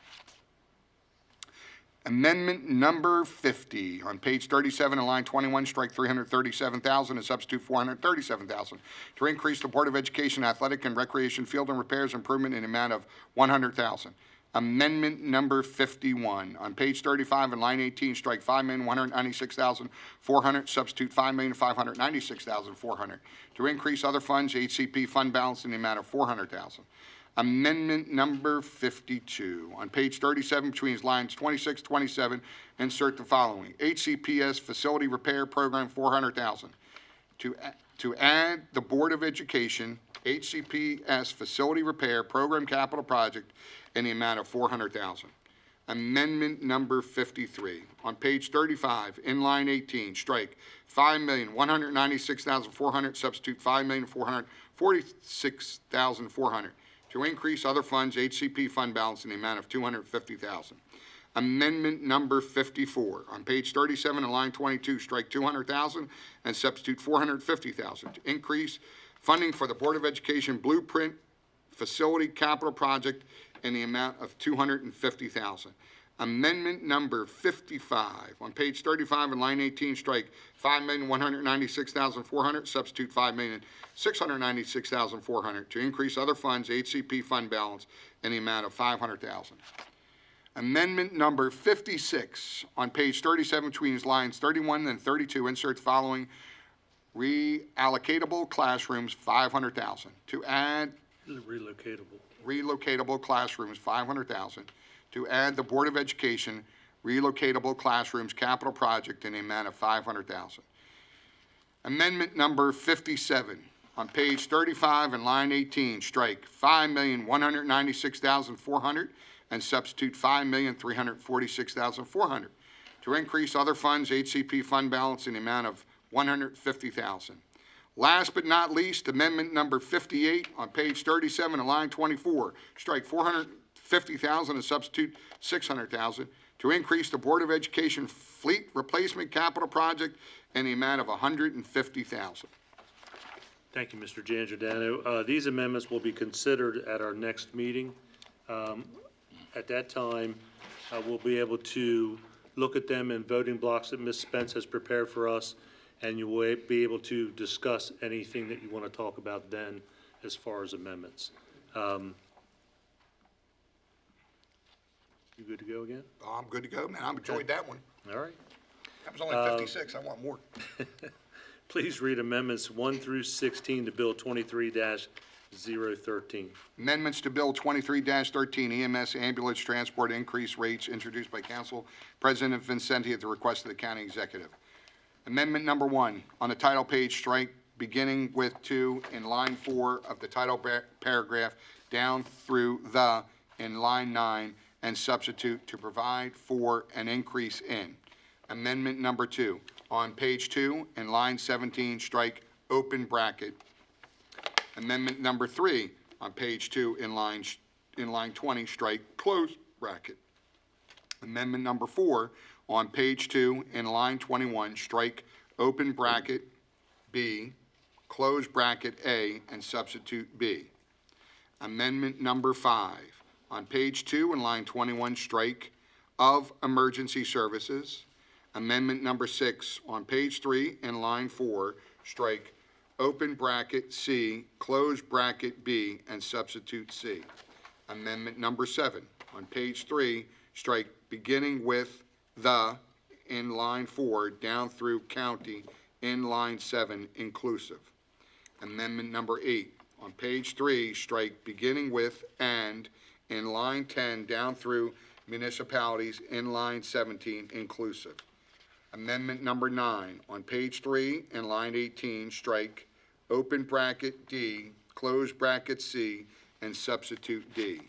[SPEAKER 4] Amendment number 50 on page 37 and line 21, strike $337,000 and substitute $437,000 to increase the Board of Education athletic and recreation field and repairs improvement in the amount of $100,000. Amendment number 51 on page 35 and line 18, strike $5,196,400, substitute $5,596,400 to increase other funds, HCP fund balance in the amount of $400,000. Amendment number 52 on page 37 between lines 26, 27, insert the following: HCPS facility repair program, $400,000 to add the Board of Education HCPS facility repair program capital project in the amount of $400,000. Amendment number 53 on page 35 in line 18, strike $5,196,400, substitute $5,446,400 to increase other funds, HCP fund balance in the amount of $250,000. Amendment number 54 on page 37 and line 22, strike $200,000 and substitute $450,000 to increase funding for the Board of Education Blueprint Facility Capital Project in the amount of $250,000. Amendment number 55 on page 35 and line 18, strike $5,196,400, substitute $5,696,400 to increase other funds, HCP fund balance in the amount of $500,000. Amendment number 56 on page 37 between lines 31 and 32, insert the following: reallocatable classrooms, $500,000 to add relocatable classrooms, $500,000 to add the Board of Education relocatable classrooms capital project in the amount of $500,000. Amendment number 57 on page 35 and line 18, strike $5,196,400 and substitute $5,346,400 to increase other funds, HCP fund balance in the amount of $150,000. Last but not least, amendment number 58 on page 37 and line 24, strike $450,000 and substitute $600,000 to increase the Board of Education fleet replacement capital project in the amount of $150,000.
[SPEAKER 1] Thank you, Mr. Giangiordano. These amendments will be considered at our next meeting. At that time, we'll be able to look at them in voting blocks that Ms. Spence has prepared for us, and you will be able to discuss anything that you want to talk about then as far as amendments. You good to go again?
[SPEAKER 4] Oh, I'm good to go, man. I enjoyed that one.
[SPEAKER 1] All right.
[SPEAKER 4] That was only 56. I want more.
[SPEAKER 1] Please read amendments 1 through 16 to Bill 23-013.
[SPEAKER 4] Amendments to Bill 23-13, EMS ambulance transport increase rates, introduced by Council President Vincenti at the request of the County Executive. Amendment number 1, on the title page, strike beginning with "to" in line 4 of the title paragraph down through "the" in line 9 and substitute "to provide for an increase in." Amendment number 2, on page 2 in line 17, strike open bracket. Amendment number 3, on page 2 in line 20, strike close bracket. Amendment number 4, on page 2 in line 21, strike open bracket. B, close bracket A, and substitute B. Amendment number 5, on page 2 in line 21, strike of emergency services. Amendment number 6, on page 3 in line 4, strike open bracket C, close bracket B, and substitute C. Amendment number 7, on page 3, strike beginning with the in line 4 down through county in line 7 inclusive. Amendment number 8, on page 3, strike beginning with and in line 10 down through municipalities in line 17 inclusive. Amendment number 9, on page 3 in line 18, strike open bracket D, close bracket C, and substitute D.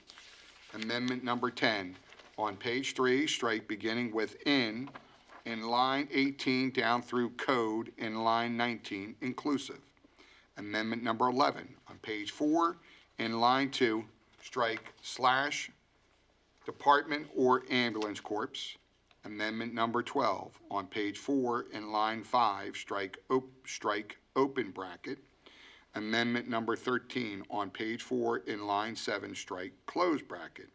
[SPEAKER 4] Amendment number 10, on page 3, strike beginning with in line 18 down through code in line 19 inclusive. Amendment number 11, on page 4, in line 2, strike slash department or ambulance corps. Amendment number 12, on page 4, in line 5, strike open bracket. Amendment number 13, on page 4, in line 7, strike close bracket.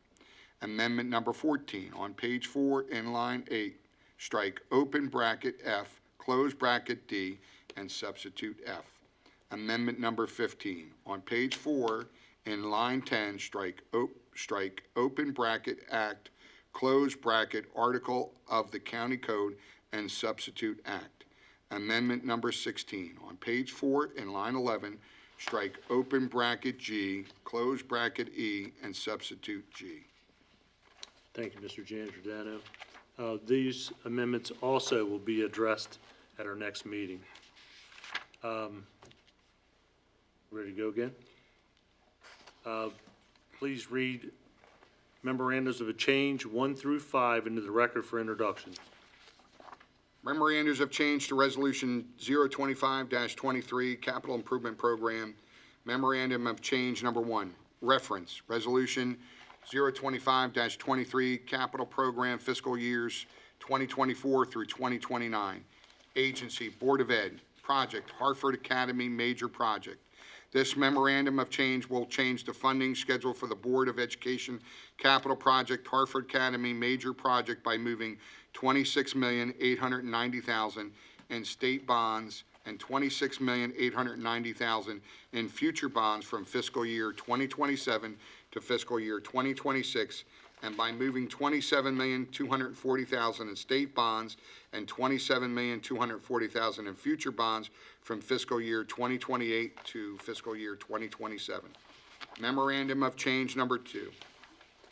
[SPEAKER 4] Amendment number 14, on page 4, in line 8, strike open bracket F, close bracket D, and substitute F. Amendment number 15, on page 4, in line 10, strike open bracket Act, close bracket Article of the County Code, and substitute Act. Amendment number 16, on page 4, in line 11, strike open bracket G, close bracket E, and substitute G.
[SPEAKER 1] Thank you, Mr. Giangiordano. These amendments also will be addressed at our next meeting. Ready to go again? Please read memorandums of a change 1 through 5 into the record for introduction.
[SPEAKER 4] Memorandums of change to Resolution 025-23, Capital Improvement Program. Memorandum of change number 1, reference, Resolution 025-23, Capital Program Fiscal Years 2024 through 2029. Agency, Board of Ed, Project, Harford Academy Major Project. This memorandum of change will change the funding schedule for the Board of Education Capital Project, Harford Academy Major Project by moving $26,890,000 in state bonds and $26,890,000 in future bonds from fiscal year 2027 to fiscal year 2026, and by moving $27,240,000 in state bonds and $27,240,000 in future bonds from fiscal year 2028 to fiscal year 2027. Memorandum of change number 2,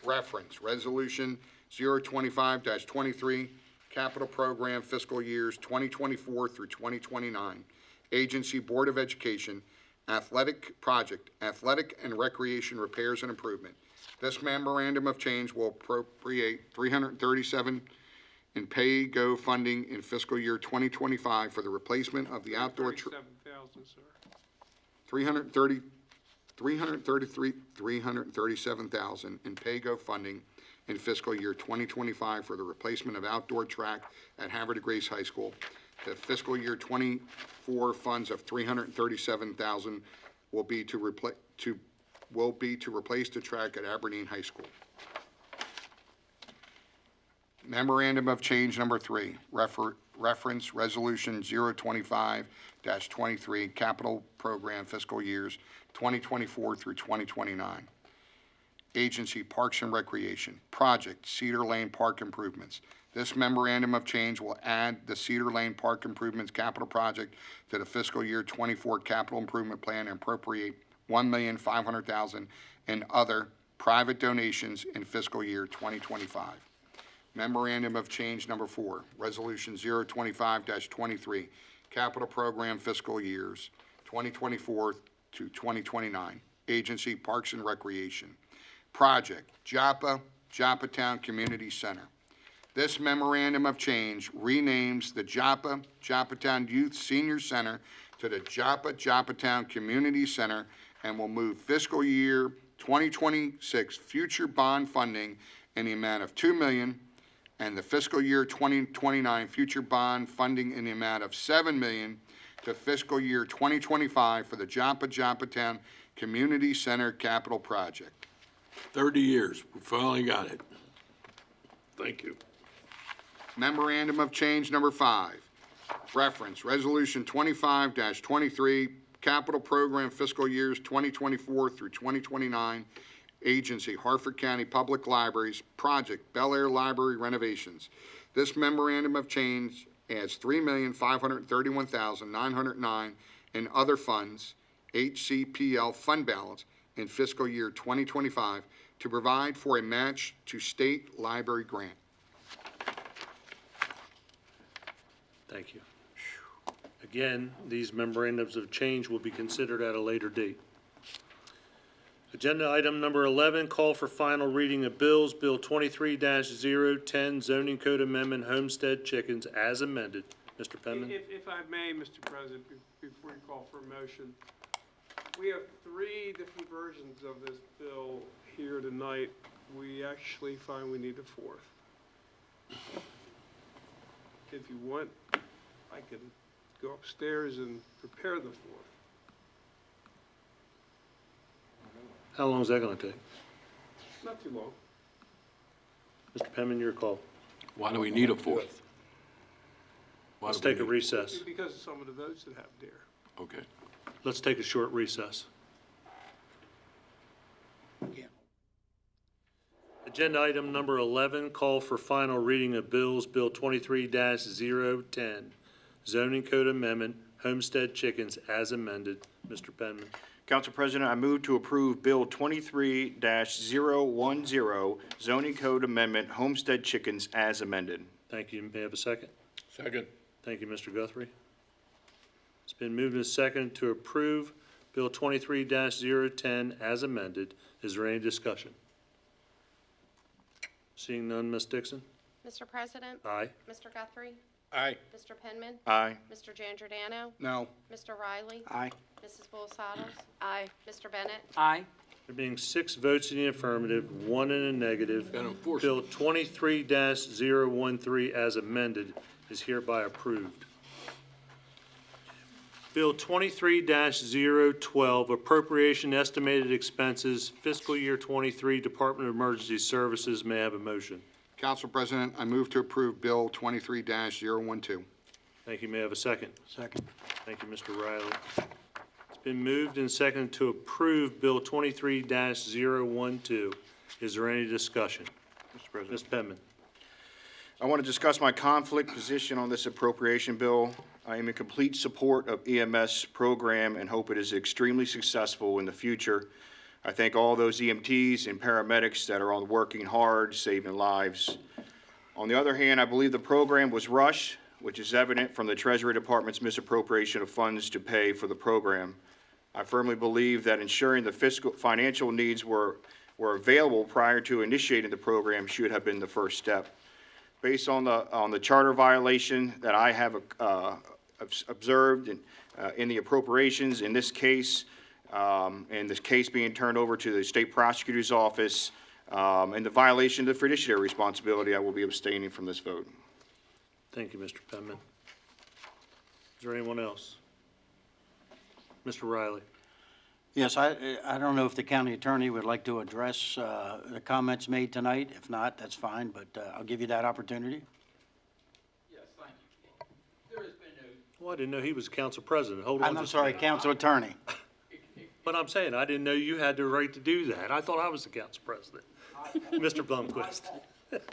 [SPEAKER 4] reference, Resolution 025-23, Capital Program Fiscal Years 2024 through 2029. Agency, Board of Education, Athletic Project, Athletic and Recreation Repairs and Improvement. This memorandum of change will appropriate $337 in pay-go funding in fiscal year 2025 for the replacement of the outdoor.
[SPEAKER 9] 37,000, sir.
[SPEAKER 4] $337,000 in pay-go funding in fiscal year 2025 for the replacement of outdoor track at Harford Grace High School. The fiscal year 24 funds of $337,000 will be to replace the track at Aberdeen High School. Memorandum of change number 3, reference Resolution 025-23, Capital Program Fiscal Years 2024 through 2029. Agency, Parks and Recreation, Project, Cedar Lane Park Improvements. This memorandum of change will add the Cedar Lane Park Improvements Capital Project to the fiscal year 24 capital improvement plan and appropriate $1,500,000 in other private donations in fiscal year 2025. Memorandum of change number 4, Resolution 025-23, Capital Program Fiscal Years 2024 to 2029. Agency, Parks and Recreation. Project, Joppatown Community Center. This memorandum of change renames the Joppatown Youth Senior Center to the Joppatown Community Center and will move fiscal year 2026 future bond funding in the amount of $2 million and the fiscal year 2029 future bond funding in the amount of $7 million to fiscal year 2025 for the Jompatown Community Center Capital Project.
[SPEAKER 2] 30 years, we finally got it. Thank you.
[SPEAKER 4] Memorandum of Change number 5. Reference, Resolution 25-23, Capital Program Fiscal Years 2024 through 2029, Agency, Harford County Public Libraries, Project, Bel Air Library renovations. This memorandum of change adds $3,531,909 in other funds, HCPL fund balance in fiscal year 2025 to provide for a match to state library grant.
[SPEAKER 1] Thank you. Again, these memorandums of change will be considered at a later date. Agenda item number 11, call for final reading of bills. Bill 23-010, zoning code amendment, homestead chickens, as amended. Mr. Penman?
[SPEAKER 9] If I may, Mr. President, before you call for a motion, we have 3 different versions of this bill here tonight. We actually find we need a 4th. If you want, I can go upstairs and prepare the 4th.
[SPEAKER 1] How long is that going to take?
[SPEAKER 9] Not too long.
[SPEAKER 1] Mr. Penman, your call.
[SPEAKER 2] Why do we need a 4th?
[SPEAKER 1] Let's take a recess.
[SPEAKER 9] Because of some of the votes that happened here.
[SPEAKER 2] Okay.
[SPEAKER 1] Let's take a short recess. Agenda item number 11, call for final reading of bills. Bill 23-010, zoning code amendment, homestead chickens, as amended. Mr. Penman?
[SPEAKER 3] Council President, I move to approve Bill 23-010, zoning code amendment, homestead chickens as amended.
[SPEAKER 1] Thank you. May I have a second?
[SPEAKER 2] Second.
[SPEAKER 1] Thank you, Mr. Guthrie. It's been moved and seconded to approve Bill 23-010 as amended. Is there any discussion? Seeing none, Ms. Dixon?
[SPEAKER 8] Mr. President?
[SPEAKER 1] Aye.
[SPEAKER 8] Mr. Guthrie?
[SPEAKER 2] Aye.
[SPEAKER 8] Mr. Penman?
[SPEAKER 3] Aye.
[SPEAKER 8] Mr. Giangiordano?
[SPEAKER 4] No.
[SPEAKER 8] Mr. Riley?
[SPEAKER 11] Aye.
[SPEAKER 8] Mrs. Bulsatos?
[SPEAKER 6] Aye.
[SPEAKER 8] Mr. Bennett?
[SPEAKER 12] Aye.
[SPEAKER 1] There being 6 votes in the affirmative, 1 in the negative,
[SPEAKER 2] Gotta enforce it.
[SPEAKER 1] Bill 23-013 as amended is hereby approved. Bill 23-012, appropriation estimated expenses, fiscal year 23, Department of Emergency Services. May I have a motion?
[SPEAKER 4] Council President, I move to approve Bill 23-012.
[SPEAKER 1] Thank you. May I have a second?
[SPEAKER 11] Second.
[SPEAKER 1] Thank you, Mr. Riley. It's been moved and seconded to approve Bill 23-012. Is there any discussion?
[SPEAKER 3] Mr. President.
[SPEAKER 1] Ms. Penman?
[SPEAKER 3] I want to discuss my conflict position on this appropriation bill. I am in complete support of EMS program and hope it is extremely successful in the future. I thank all those EMTs and paramedics that are working hard, saving lives. On the other hand, I believe the program was rushed, which is evident from the Treasury Department's misappropriation of funds to pay for the program. I firmly believe that ensuring the financial needs were available prior to initiating the program should have been the first step. Based on the charter violation that I have observed in the appropriations, in this case, and this case being turned over to the state prosecutor's office, and the violation of the fiduciary responsibility, I will be abstaining from this vote.
[SPEAKER 1] Thank you, Mr. Penman. Is there anyone else? Mr. Riley?
[SPEAKER 11] Yes, I don't know if the county attorney would like to address the comments made tonight. If not, that's fine, but I'll give you that opportunity.
[SPEAKER 13] Yes, thank you. There has been no,
[SPEAKER 1] Well, I didn't know he was council president. Hold on.
[SPEAKER 11] I'm
[SPEAKER 1] just a
[SPEAKER 11] sorry,
[SPEAKER 1] minute.
[SPEAKER 11] council attorney.
[SPEAKER 1] But I'm saying, I didn't know you had the right to do that. I thought I was the council president. Mr. Blomquist?
[SPEAKER 13] I just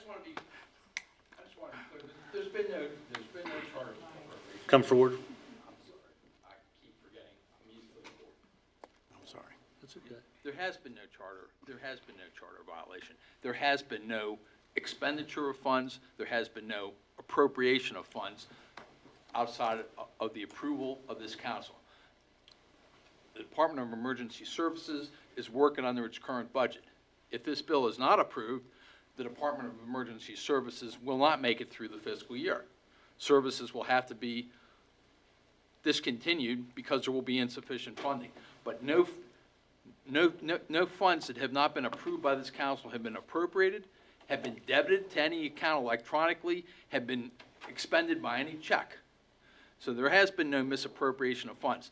[SPEAKER 13] want to be clear, there's been no charter appropriation.
[SPEAKER 1] Come forward.
[SPEAKER 13] I'm sorry, I keep forgetting, I'm easily bored.
[SPEAKER 11] I'm sorry.
[SPEAKER 1] That's okay.
[SPEAKER 13] There has been no charter violation. There has been no expenditure of funds, there has been no appropriation of funds outside of the approval of this council. The Department of Emergency Services is working under its current budget. If this bill is not approved, the Department of Emergency Services will not make it through the fiscal year. Services will have to be discontinued because there will be insufficient funding. But no funds that have not been approved by this council have been appropriated, have been debited to any account electronically, have been expended by any check. So there has been no misappropriation of funds.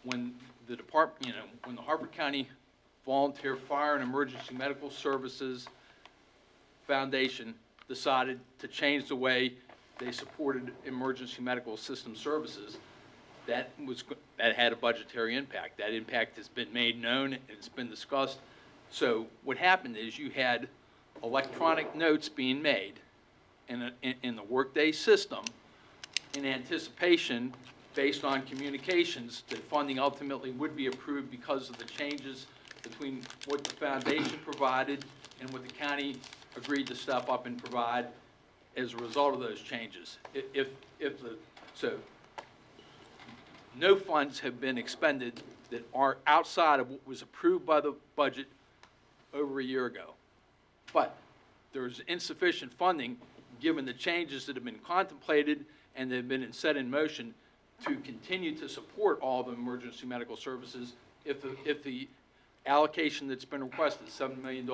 [SPEAKER 13] When the department, when the Harford County Volunteer Fire and Emergency Medical Services Foundation decided to change the way they supported emergency medical system services, that had a budgetary impact. That impact has been made known, and it's been discussed. So what happened is you had electronic notes being made in the Workday system in anticipation, based on communications, that funding ultimately would be approved because of the changes between what the foundation provided and what the county agreed to step up and provide as a result of those changes. So no funds have been expended that are outside of what was approved by the budget over a year ago. But there's insufficient funding, given the changes that have been contemplated and that have been set in motion to continue to support all the emergency medical services if the allocation that's been requested, $7 million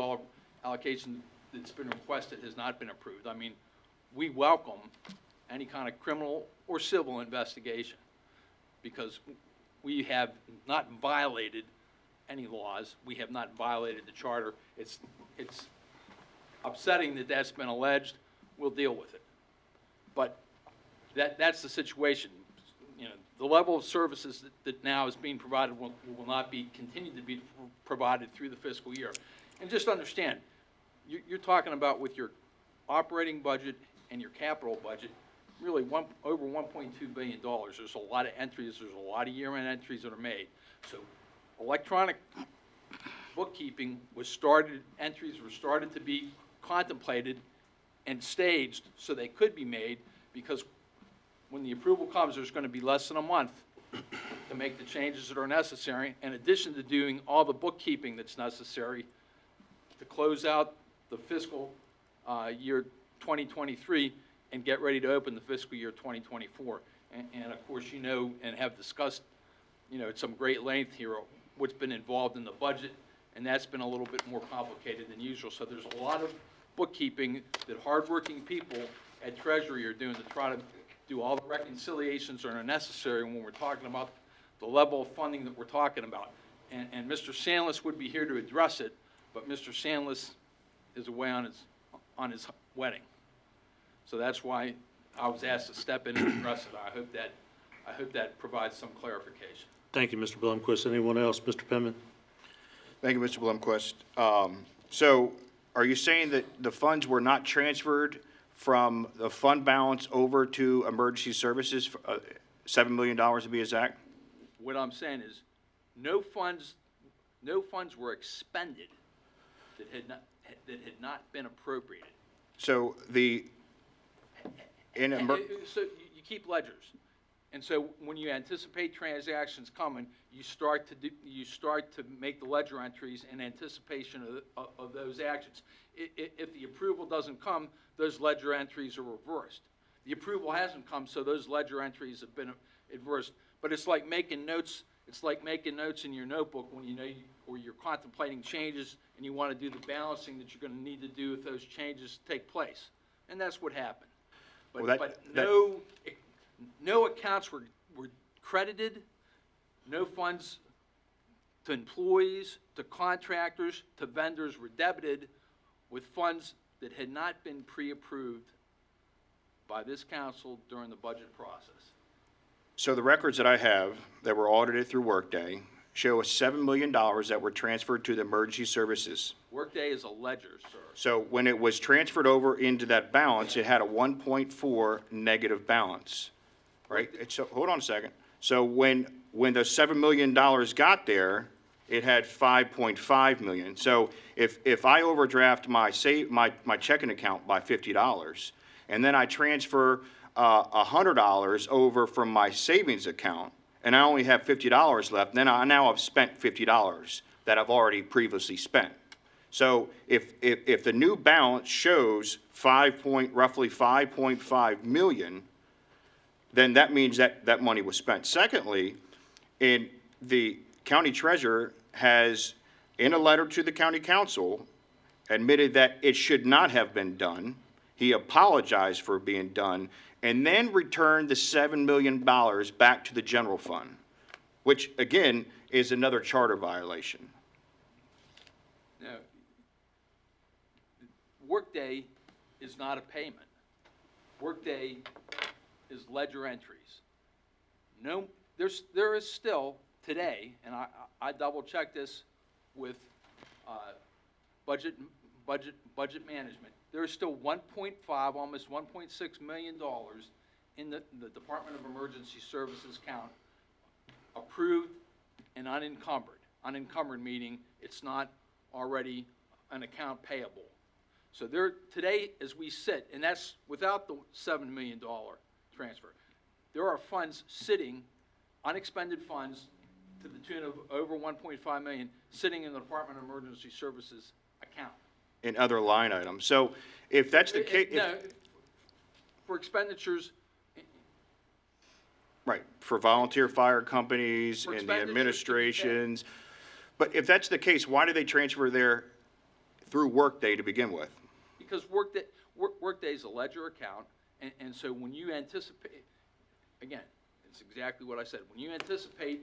[SPEAKER 13] allocation that's been requested, has not been approved. I mean, we welcome any kind of criminal or civil investigation, because we have not violated any laws. We have not violated the charter. It's upsetting that that's been alleged. We'll deal with it. But that's the situation. The level of services that now is being provided will not be continued to be provided through the fiscal year. And just understand, you're talking about, with your operating budget and your capital budget, really over $1.2 billion. There's a lot of entries. There's a lot of year-end entries that are made. So electronic bookkeeping was started, entries were started to be contemplated and staged so they could be made, because when the approval comes, there's going to be less than a month to make the changes that are necessary, in addition to doing all the bookkeeping that's necessary to close out the fiscal year 2023 and get ready to open the fiscal year 2024. And of course, and have discussed, at some great length here, what's been involved in the budget, and that's been a little bit more complicated than usual. So there's a lot of bookkeeping that hardworking people at Treasury are doing to try to do all the reconciliations that are necessary when we're talking about the level of funding that we're talking about. And Mr. Sandless would be here to address it, but Mr. Sandless is away on his wedding. So that's why I was asked to step in and address it. I hope that provides some clarification.
[SPEAKER 1] Thank you, Mr. Blumquist. Anyone else? Mr. Penman?
[SPEAKER 3] Thank you, Mr. Blumquist. So are you saying that the funds were not transferred from the fund balance over to emergency services, $7 million to be exact?
[SPEAKER 13] What I'm saying is, no funds were expended that had not been appropriated.
[SPEAKER 3] So so
[SPEAKER 13] you keep ledgers, and so when you anticipate transactions coming, you start to make the ledger entries in anticipation of those actions. If the approval doesn't come, those ledger entries are reversed. The approval hasn't come, so those ledger entries have been reversed. But it's like making notes. It's like making notes in your notebook when or you're contemplating changes and you want to do the balancing that you're going to need to do if those changes take place. And that's what happened. But no accounts were credited, no funds to employees, to contractors, to vendors were debited with funds that had not been pre-approved by this council during the budget process.
[SPEAKER 3] So the records that I have that were audited through Workday show us $7 million that were transferred to the emergency services.
[SPEAKER 13] Workday is a ledger, sir.
[SPEAKER 3] So when it was transferred over into that balance, it had a 1.4 negative balance, right? So hold on a second. So when the $7 million got there, it had 5.5 million. So if I overdraft my checking account by $50, and then I transfer $100 over from my savings account, and I only have $50 left, then now I've spent $50 that I've already previously spent. So if the new balance shows roughly 5.5 million, then that means that money was spent. Secondly, the county treasurer has, in a letter to the county council, admitted that it should not have been done. He apologized for being done and then returned the $7 million back to the general fund, which again is another charter violation.
[SPEAKER 13] Now, Workday is not a payment. Workday is ledger entries. No, there is still today, and I double-checked this with budget management. There is still 1.5, almost $1.6 million in the Department of Emergency Services account approved and unencumbered. Unencumbered meaning it's not already an account payable. So there, today, as we sit, and that's without the $7 million transfer, there are funds sitting, unexpended funds, to the tune of over 1.5 million, sitting in the Department of Emergency Services account.
[SPEAKER 3] In other line items. So if that's the case,
[SPEAKER 13] No, for expenditures,
[SPEAKER 3] right, for volunteer fire companies
[SPEAKER 13] For
[SPEAKER 3] and the
[SPEAKER 13] expenditures to be paid.
[SPEAKER 3] administrations. But if that's the case, why do they transfer there through Workday to begin with?
[SPEAKER 13] because Workday is a ledger account, and so when you anticipate, again, it's exactly what I said. When you anticipate,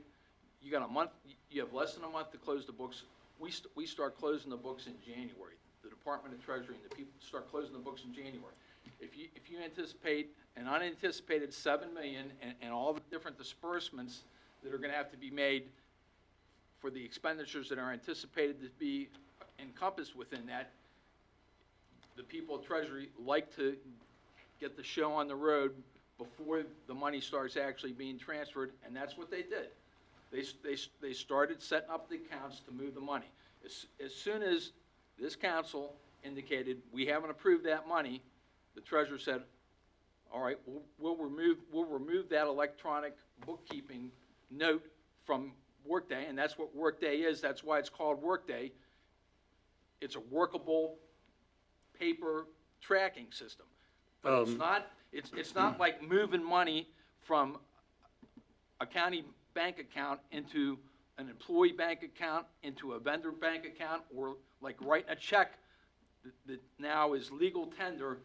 [SPEAKER 13] you got a month, you have less than a month to close the books. We start closing the books in January. The Department of Treasury and the people start closing the books in January. If you anticipate an unanticipated $7 million and all the different disbursements that are gonna have to be made for the expenditures that are anticipated to be encompassed within that, the people of Treasury like to get the show on the road before the money starts actually being transferred, and that's what they did. They started setting up the accounts to move the money. As soon as this council indicated, we haven't approved that money, the treasurer said, all right, we'll remove that electronic bookkeeping note from Workday, and that's what Workday is. That's why it's called Workday. It's a workable paper tracking system. But it's not like moving money from a county bank account into an employee bank account, into a vendor bank account, or like writing a check that now is legal tender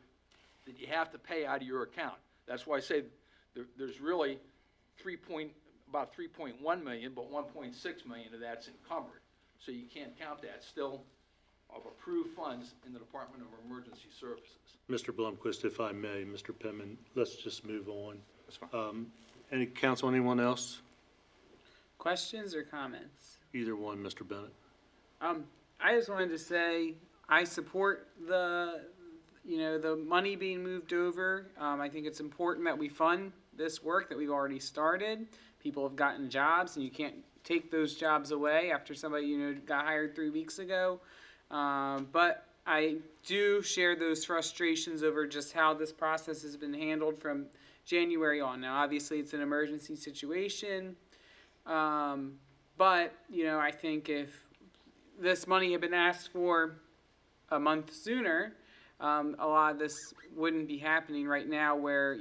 [SPEAKER 13] that you have to pay out of your account. That's why I say there's really about 3.1 million, but 1.6 million of that's encumbered. So you can't count that still of approved funds in the Department of Emergency Services.
[SPEAKER 1] Mr. Blumquist, if I may, Mr. Pittman, let's just move on.
[SPEAKER 3] That's fine.
[SPEAKER 1] Any council, anyone else?
[SPEAKER 12] Questions or comments?
[SPEAKER 1] Either one, Mr. Bennett.
[SPEAKER 12] I just wanted to say I support the money being moved over. I think it's important that we fund this work that we've already started. People have gotten jobs, and you can't take those jobs away after somebody got hired 3 weeks ago. But I do share those frustrations over just how this process has been handled from January on. Now, obviously, it's an emergency situation. But, I think if this money had been asked for a month sooner, a lot of this wouldn't be happening right now where,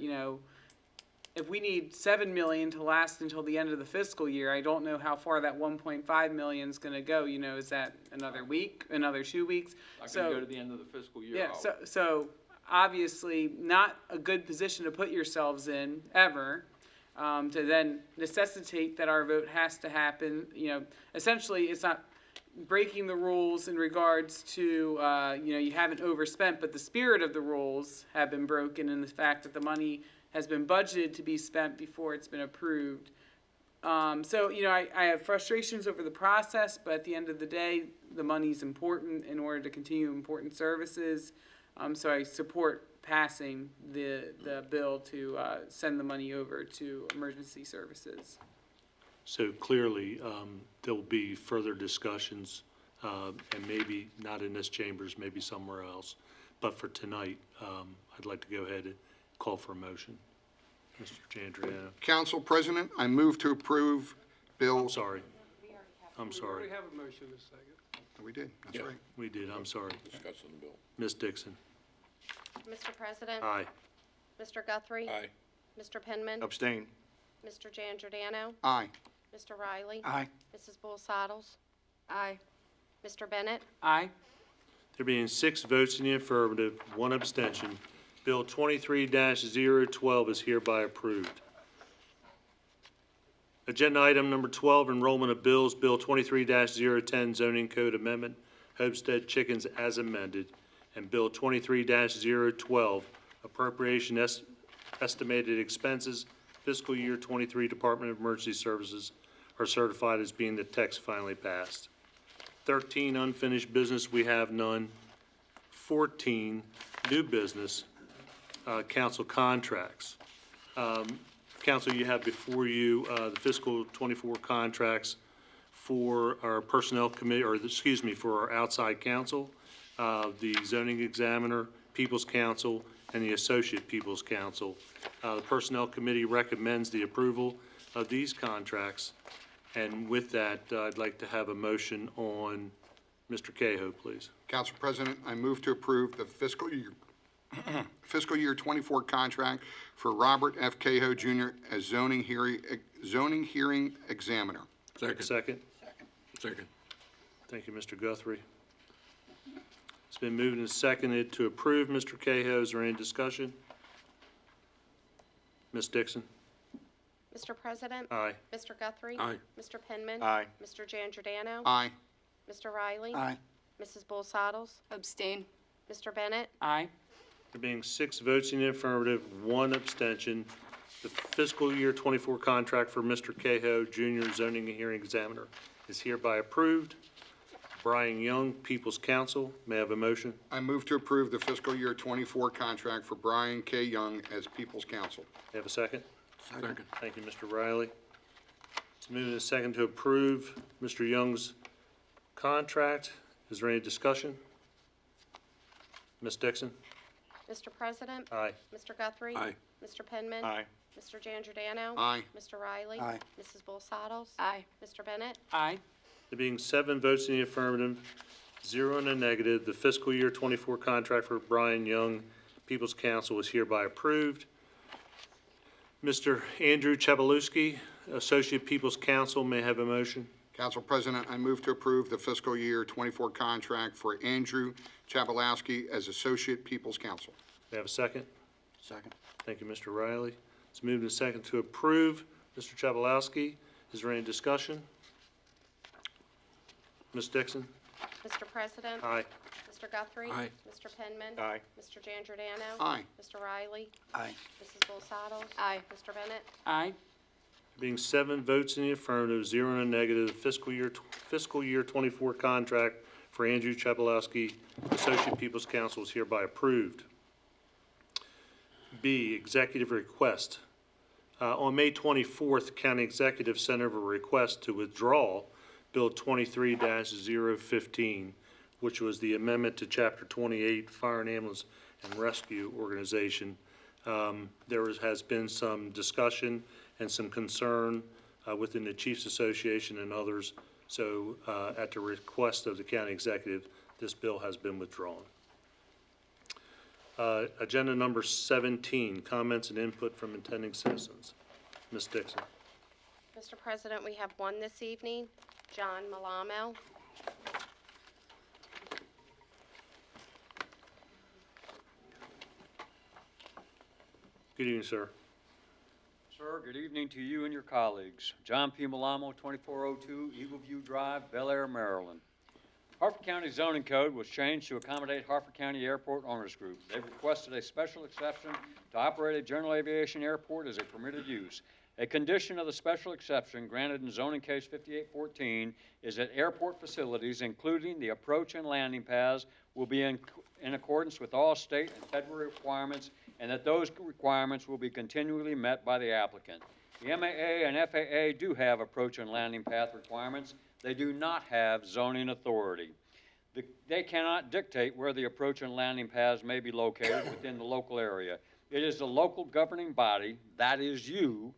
[SPEAKER 12] if we need $7 million to last until the end of the fiscal year, I don't know how far that 1.5 million is going to go. Is that another week, another 2 weeks?
[SPEAKER 13] Not gonna go to the end of the fiscal year.
[SPEAKER 12] Yeah, so obviously not a good position to put yourselves in ever, to then necessitate that our vote has to happen. Essentially it's not breaking the rules in regards to, you haven't overspent, but the spirit of the rules have been broken in the fact that the money has been budgeted to be spent before it's been approved. So, I have frustrations over the process, but at the end of the day, the money's important in order to continue important services. So I support passing the bill to send the money over to emergency services.
[SPEAKER 1] So clearly, there'll be further discussions, and maybe not in this chambers, maybe somewhere else. But for tonight, I'd like to go ahead and call for a motion. Mr. Jandriano.
[SPEAKER 4] Council President, I move to approve Bill.
[SPEAKER 1] I'm sorry.
[SPEAKER 9] We already have a motion in a second.
[SPEAKER 4] We did, that's right.
[SPEAKER 1] We did, I'm sorry.
[SPEAKER 2] Discussing the bill.
[SPEAKER 1] Ms. Dixon.
[SPEAKER 8] Mr. President?
[SPEAKER 1] Aye.
[SPEAKER 8] Mr. Guthrie?
[SPEAKER 2] Aye.
[SPEAKER 8] Mr. Penman?
[SPEAKER 3] Abstain.
[SPEAKER 8] Mr. Giangiordano?
[SPEAKER 4] Aye.
[SPEAKER 8] Mr. Riley?
[SPEAKER 11] Aye.
[SPEAKER 8] Mrs. Bull Saddles?
[SPEAKER 6] Aye.
[SPEAKER 8] Mr. Bennett?
[SPEAKER 12] Aye.
[SPEAKER 1] There being 6 votes in the affirmative, 1 abstention, Bill 23-012 is hereby approved. Agenda item number 12, enrollment of bills, Bill 23-010, zoning code amendment, homestead chickens as amended, and Bill 23-012, appropriation estimated expenses, fiscal year 23 Department of Emergency Services are certified as being the text finally passed. 13, unfinished business, we have none. 14, new business, council contracts. Council, you have before you the fiscal 24 contracts for our personnel committee, or excuse me, for our outside counsel, the zoning examiner, people's counsel, and the associate people's counsel. The personnel committee recommends the approval of these contracts. And with that, I'd like to have a motion on Mr. Cahoe, please.
[SPEAKER 4] Council President, I move to approve the fiscal year 24 contract for Robert F. Cahoe Jr. as zoning hearing examiner.
[SPEAKER 2] Second.
[SPEAKER 1] Second.
[SPEAKER 2] Second.
[SPEAKER 1] Thank you, Mr. Guthrie. It's been moved and seconded to approve Mr. Cahoe. Is there any discussion? Ms. Dixon?
[SPEAKER 8] Mr. President?
[SPEAKER 1] Aye.
[SPEAKER 8] Mr. Guthrie?
[SPEAKER 2] Aye.
[SPEAKER 8] Mr. Penman?
[SPEAKER 3] Aye.
[SPEAKER 8] Mr. Giangiordano?
[SPEAKER 4] Aye.
[SPEAKER 8] Mr. Riley?
[SPEAKER 11] Aye.
[SPEAKER 8] Mrs. Bull Saddles?
[SPEAKER 6] Abstain.
[SPEAKER 8] Mr. Bennett?
[SPEAKER 12] Aye.
[SPEAKER 1] There being 6 votes in the affirmative, 1 abstention, the fiscal year 24 contract for Mr. Cahoe, Jr., zoning and hearing examiner is hereby approved. Brian Young, People's Counsel, may I have a motion?
[SPEAKER 4] I move to approve the fiscal year 24 contract for Brian K. Young as People's Counsel.
[SPEAKER 1] May I have a second?
[SPEAKER 2] Second.
[SPEAKER 1] Thank you, Mr. Riley. It's moved and second to approve Mr. Young's contract. Is there any discussion? Ms. Dixon?
[SPEAKER 8] Mr. President?
[SPEAKER 1] Aye.
[SPEAKER 8] Mr. Guthrie?
[SPEAKER 2] Aye.
[SPEAKER 8] Mr. Penman?
[SPEAKER 3] Aye.
[SPEAKER 8] Mr. Giangiordano?
[SPEAKER 4] Aye.
[SPEAKER 8] Mr. Riley?
[SPEAKER 11] Aye.
[SPEAKER 8] Mrs. Bull Saddles?
[SPEAKER 6] Aye.
[SPEAKER 8] Mr. Bennett?
[SPEAKER 12] Aye.
[SPEAKER 1] There being 7 votes in the affirmative, 0 in the negative, the fiscal year 24 contract for Brian Young, People's Counsel, is hereby approved. Mr. Andrew Chabalewski, Associate People's Counsel, may I have a motion?
[SPEAKER 4] Council President, I move to approve the fiscal year 24 contract for Andrew Chabalowski as Associate People's Counsel.
[SPEAKER 1] May I have a second?
[SPEAKER 11] Second.
[SPEAKER 1] Thank you, Mr. Riley. It's moved and second to approve Mr. Chabalowski. Is there any discussion? Ms. Dixon?
[SPEAKER 8] Mr. President?
[SPEAKER 1] Aye.
[SPEAKER 8] Mr. Guthrie?
[SPEAKER 2] Aye.
[SPEAKER 8] Mr. Penman?
[SPEAKER 3] Aye.
[SPEAKER 8] Mr. Giangiordano?
[SPEAKER 4] Aye.
[SPEAKER 8] Mr. Riley?
[SPEAKER 11] Aye.
[SPEAKER 8] Mrs. Bull Saddles?
[SPEAKER 6] Aye.
[SPEAKER 8] Mr. Bennett?
[SPEAKER 12] Aye.
[SPEAKER 1] Being 7 votes in the affirmative, 0 in the negative, the fiscal year 24 contract for Andrew Chabalowski, Associate People's Counsel, is hereby approved. B, executive request. On May 24th, County Executive sent over a request to withdraw Bill 23-015, which was the amendment to Chapter 28, Fire and Ambulance and Rescue Organization. Has been some discussion and some concern within the Chiefs Association and others. So at the request of the County Executive, this bill has been withdrawn. Agenda number 17, comments and input from attending citizens. Ms. Dixon.
[SPEAKER 8] Mr. President, we have one this evening. John Malamo.
[SPEAKER 1] Good evening, sir.
[SPEAKER 14] Sir, good evening to you and your colleagues. John P. Malamo, 2402 Eagle View Drive, Bel Air, Maryland. Harford County zoning code was changed to accommodate Harford County Airport Owners Group. They requested a special exception to operate a general aviation airport as a permitted use. A condition of the special exception granted in zoning case 5814 is that airport facilities, including the approach and landing paths, will be in accordance with all state and federal requirements, and that those requirements will be continually met by the applicant. The MAA and FAA do have approach and landing path requirements. They do not have zoning authority. They cannot dictate where the approach and landing paths may be located within the local area. It is the local governing body, that is you,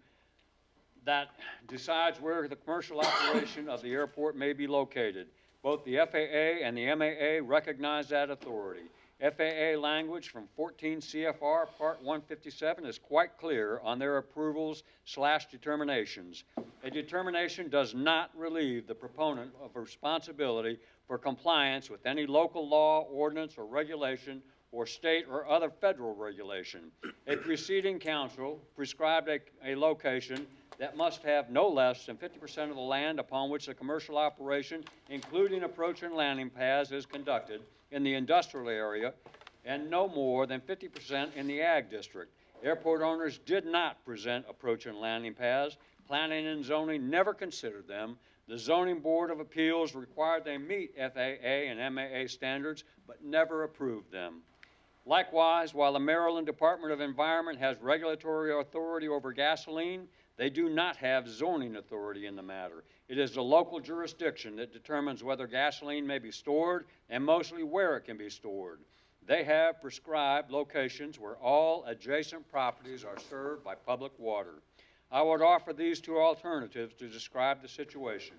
[SPEAKER 14] that decides where the commercial operation of the airport may be located. Both the FAA and the MAA recognize that authority. FAA language from 14 CFR Part 157 is quite clear on their approvals/determinations. A determination does not relieve the proponent of responsibility for compliance with any local law, ordinance, or regulation, or state or other federal regulation. A preceding council prescribed a location that must have no less than 50% of the land upon which the commercial operation, including approach and landing pads, is conducted in the industrial area, and no more than 50% in the ag district. Airport owners did not present approach and landing pads. Planning and zoning never considered them. The Zoning Board of Appeals required they meet FAA and MAA standards, but never approved them. Likewise, while the Maryland Department of Environment has regulatory authority over gasoline, they do not have zoning authority in the matter. It is the local jurisdiction that determines whether gasoline may be stored and mostly where it can be stored. They have prescribed locations where all adjacent properties are served by public water. I would offer these two alternatives to describe the situation.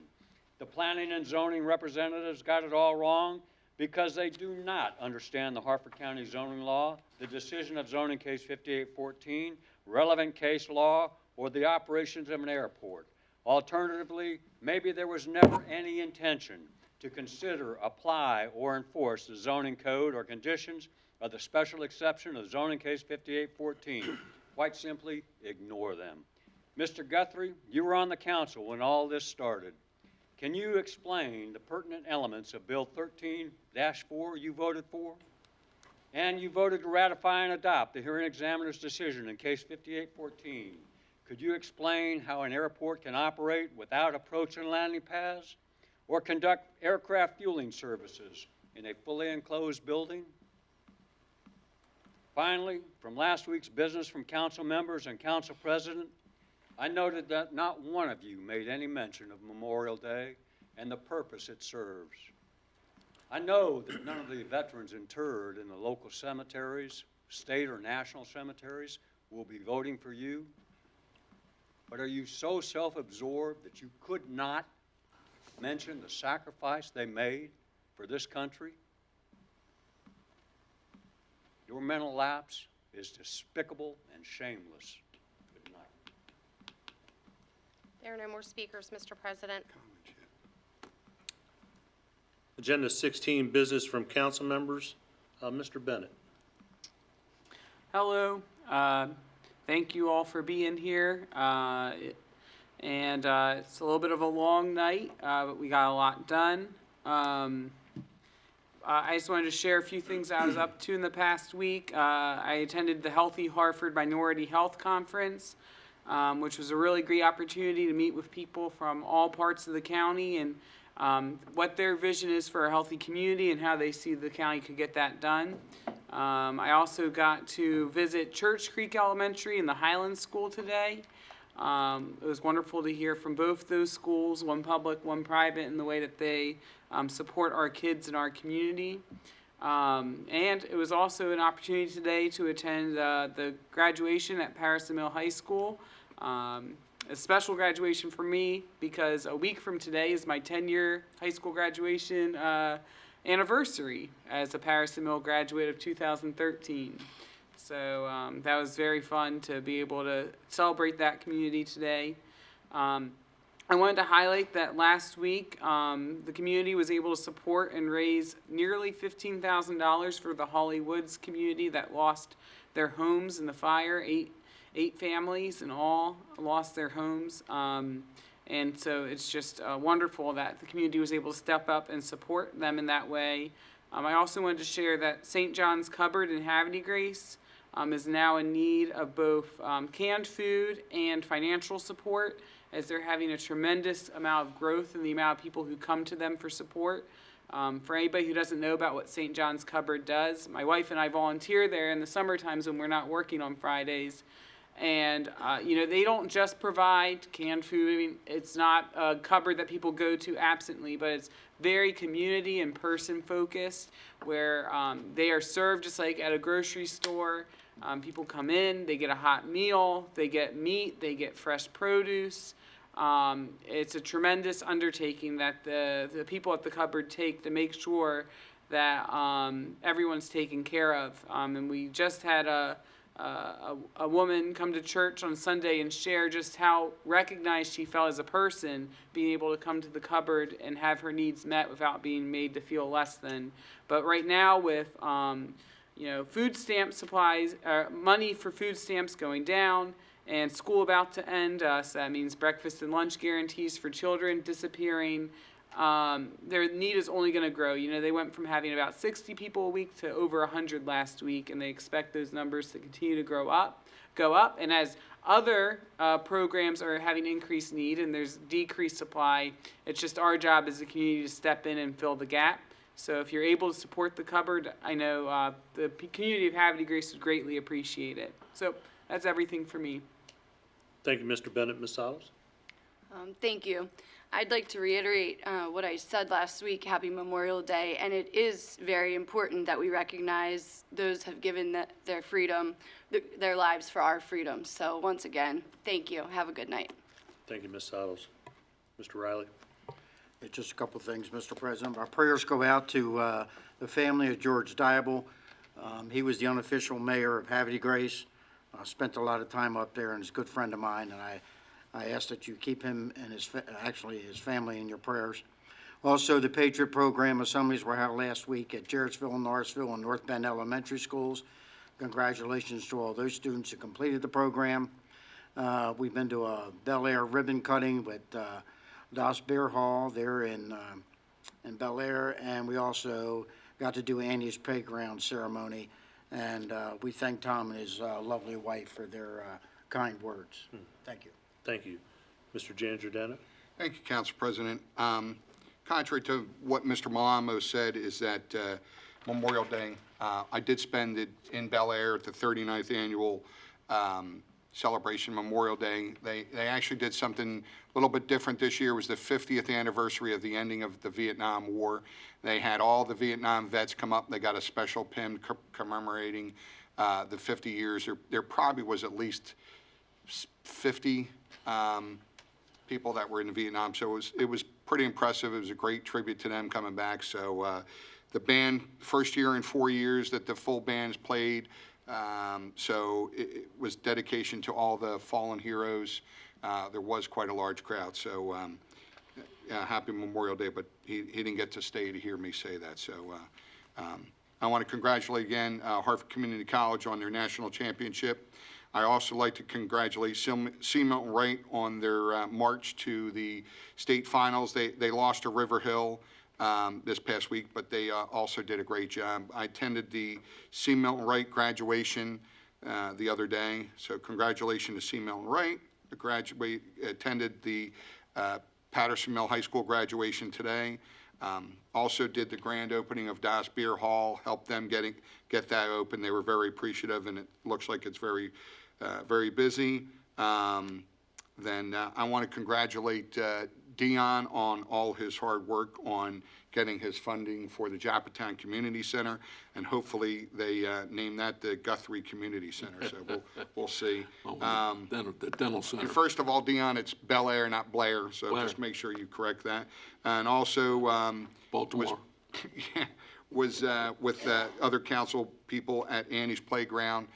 [SPEAKER 14] The planning and zoning representatives got it all wrong because they do not understand the Harford County zoning law, the decision of zoning case 5814, relevant case law, or the operations of an airport. Alternatively, maybe there was never any intention to consider, apply, or enforce the zoning code or conditions of the special exception of zoning case 5814. Quite simply, ignore them. Mr. Guthrie, you were on the council when all this started. Can you explain the pertinent elements of Bill 13-4 you voted for? And you voted to ratify and adopt the hearing examiner's decision in case 5814. Could you explain how an airport can operate without approach and landing pads or conduct aircraft fueling services in a fully enclosed building? Finally, from last week's business from council members and council president, I noted that not one of you made any mention of Memorial Day and the purpose it serves. I know that none of the veterans interred in the local cemeteries, state or national cemeteries, will be voting for you. But are you so self-absorbed that you could not mention the sacrifice they made for this country? Your mental lapse is despicable and shameless. Good night.
[SPEAKER 8] There are no more speakers, Mr. President.
[SPEAKER 1] Agenda 16, business from council members. Mr. Bennett.
[SPEAKER 12] Hello. Thank you all for being here. It's a little bit of a long night, but we got a lot done. I just wanted to share a few things I was up to in the past week. I attended the Healthy Harford Minority Health Conference, which was a really great opportunity to meet with people from all parts of the county and what their vision is for a healthy community and how they see the county could get that done. I also got to visit Church Creek Elementary and the Highland School today. It was wonderful to hear from both those schools, one public, one private, in the way that they support our kids in our community. And it was also an opportunity today to attend the graduation at Paris Mill High School. A special graduation for me because a week from today is my 10-year high school graduation anniversary as a Paris Mill graduate of 2013. So that was very fun to be able to celebrate that community today. I wanted to highlight that last week the community was able to support and raise nearly $15,000 for the Holly Woods community that lost their homes in the fire. Eight families in all lost their homes. And so it's just wonderful that the community was able to step up and support them in that way. I also wanted to share that St. John's Cupboard in Havre Grace is now in need of both canned food and financial support, as they're having a tremendous amount of growth in the amount of people who come to them for support. For anybody who doesn't know about what St. John's Cupboard does, my wife and I volunteer there in the summer times when we're not working on Fridays. And, they don't just provide canned food. I mean, it's not a cupboard that people go to absently, but it's very community and person focused, where they are served just like at a grocery store. People come in, they get a hot meal, they get meat, they get fresh produce. It's a tremendous undertaking that the people at the cupboard take to make sure that everyone's taken care of. And we just had a a woman come to church on Sunday and share just how recognized she felt as a person, being able to come to the cupboard and have her needs met without being made to feel less than. But right now with, food stamp supplies, money for food stamps going down, and school about to end, so that means breakfast and lunch guarantees for children disappearing. Their need is only going to grow. They went from having about 60 people a week to over 100 last week, and they expect those numbers to continue to go up. And as other programs are having increased need and there's decreased supply, it's just our job as a community to step in and fill the gap. So if you're able to support the cupboard, I know the community of Havre de Grace would greatly appreciate it. So that's everything for me.
[SPEAKER 1] Thank you, Mr. Bennett. Ms. Salas?
[SPEAKER 6] Thank you. I'd like to reiterate what I said last week, Happy Memorial Day, and it is very important that we recognize those who have given their freedom, their lives for our freedom. So once again, thank you. Have a good night.
[SPEAKER 1] Thank you, Ms. Salas. Mr. Riley?
[SPEAKER 11] Just a couple of things, Mr. President. Our prayers go out to the family of George Diable. He was the unofficial mayor of Havre de Grace. Spent a lot of time up there and is a good friend of mine, and I ask that you keep him and his family in your prayers. Also, the Patriot Program assemblies were held last week at Jarrettsville, Norrisville, and North Bend Elementary Schools. Congratulations to all those students who completed the program. We've been to a Bel Air ribbon cutting with Das Beer Hall there in Bel Air, and we also got to do Annie's Playground ceremony. And we thank Tom and his lovely wife for their kind words. Thank you.
[SPEAKER 1] Thank you. Mr. Giangiordano?
[SPEAKER 4] Thank you, Council President. Contrary to what Mr. Malamo said, is that Memorial Day, I did spend it in Bel Air at the 39th annual celebration, Memorial Day. They actually did something a little bit different this year. It was the 50th anniversary of the ending of the Vietnam War. They had all the Vietnam vets come up. They got a special pin commemorating the 50 years. There probably was at least 50 people that were in Vietnam, so it was pretty impressive. It was a great tribute to them coming back. So the band, first year in 4 years that the full band's played, so it was dedication to all the fallen heroes. There was quite a large crowd, so happy Memorial Day, but he didn't get to stay to hear me say that. So I want to congratulate again Harford Community College on their national championship. I also like to congratulate C. Milton Wright on their march to the state finals. They lost to River Hill this past week, but they also did a great job. I attended the C. Milton Wright graduation the other day, so congratulations to C. Milton Wright. Attended the Patterson Mill High School graduation today. Also did the grand opening of Das Beer Hall, helped them get that open. They were very appreciative, and it looks like it's very busy. Then I want to congratulate Dion on all his hard work on getting his funding for the Japatown Community Center, and hopefully they name that the Guthrie Community Center. So we'll see.
[SPEAKER 2] The dental center.
[SPEAKER 4] And first of all, Dion, it's Bel Air, not Blair. So
[SPEAKER 2] Blair.
[SPEAKER 4] Just make sure you correct that. And also
[SPEAKER 2] Baltimore.
[SPEAKER 4] was with other council people at Annie's Playground.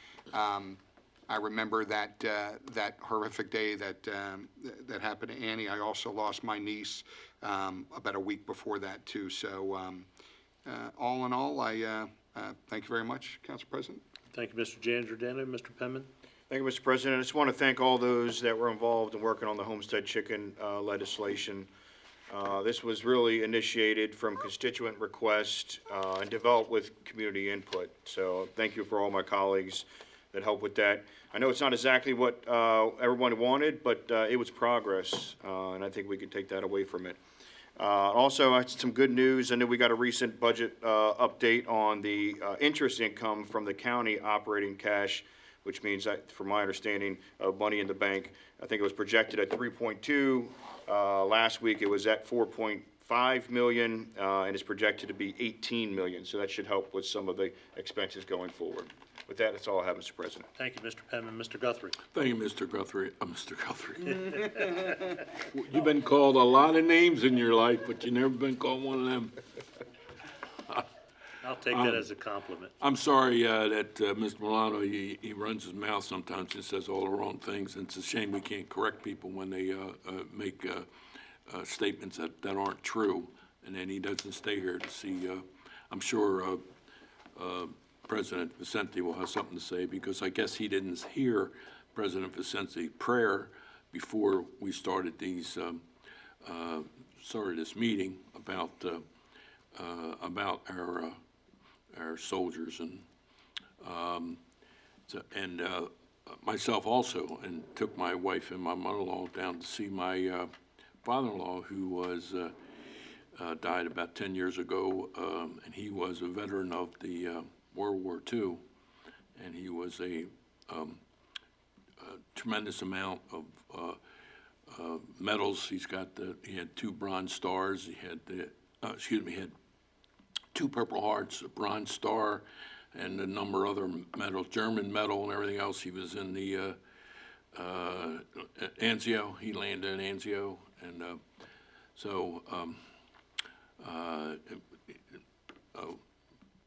[SPEAKER 4] I remember that that horrific day that happened to Annie. I also lost my niece about a week before that too. So all in all, I thank you very much, Council President.
[SPEAKER 1] Thank you, Mr. Giangiordano. Mr. Penman?
[SPEAKER 3] Thank you, Mr. President. I just want to thank all those that were involved in working on the homestead chicken legislation. This was really initiated from constituent request and developed with community input. So thank you for all my colleagues that helped with that. I know it's not exactly what everyone wanted, but it was progress, and I think we could take that away from it. Also, I had some good news. I know we got a recent budget update on the interest income from the county operating cash, which means that, from my understanding of money in the bank, I think it was projected at 3.2. Last week it was at 4.5 million, and it's projected to be 18 million. So that should help with some of the expenses going forward. With that, that's all I have, Mr. President.
[SPEAKER 1] Thank you, Mr. Penman. Mr. Guthrie?
[SPEAKER 2] Thank you, Mr. Guthrie. Mr. Guthrie. You've been called a lot of names in your life, but you've never been called one of them.
[SPEAKER 1] I'll take that as a compliment.
[SPEAKER 2] I'm sorry that Mr. Milano, he runs his mouth sometimes and says all the wrong things, and it's a shame we can't correct people when they make statements that aren't true, and then he doesn't stay here to see. I'm sure President Vicente will have something to say, because I guess he didn't hear President Vicente's prayer before we started this meeting about our soldiers, and myself also, and took my wife and my mother-in-law down to see my father-in-law, who was died about 10 years ago, and he was a veteran of the World War II, and he was a tremendous amount of medals. He had 2 Bronze Stars. He had he had 2 Purple Hearts, a Bronze Star, and a number of other medals, German medal and everything else. He was in the Anzio. He landed in Anzio, and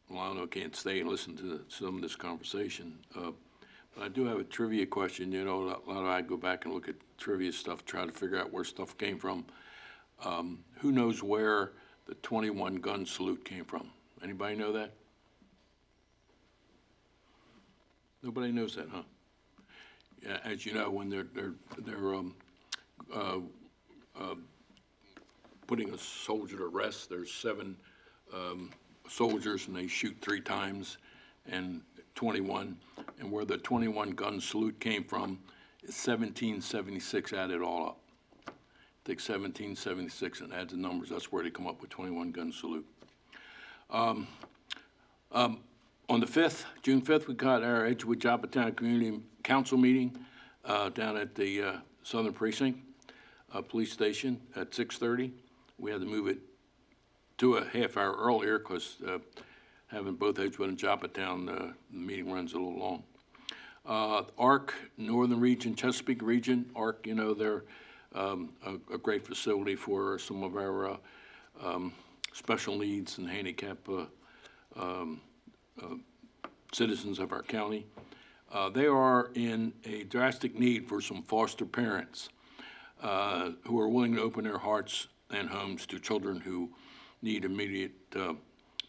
[SPEAKER 2] Milano can't stay and listen to some of this conversation. But I do have a trivia question. You know, a lot of I go back and look at trivia stuff, try to figure out where stuff came from. Who knows where the 21 gun salute came from? Anybody know that? Nobody knows that, huh? Yeah, as you know, when they're putting a soldier to rest, there's 7 soldiers, and they shoot 3 times, and 21, and where the 21 gun salute came from is 1776. Add it all up. Take 1776 and add the numbers. That's where they come up with 21 gun salute. On the 5th, June 5th, we got our Edgewood Joppatown Community Council meeting down at the Southern Precinct Police Station at 6:30. We had to move it to a half hour earlier because having both Edgewood and Joppatown, the meeting runs a little long. ARC, Northern Region, Chesapeake Region, ARC, you know, they're a great facility for some of our special needs and handicap citizens of our county. They are in a drastic need for some foster parents who are willing to open their hearts and homes to children who need immediate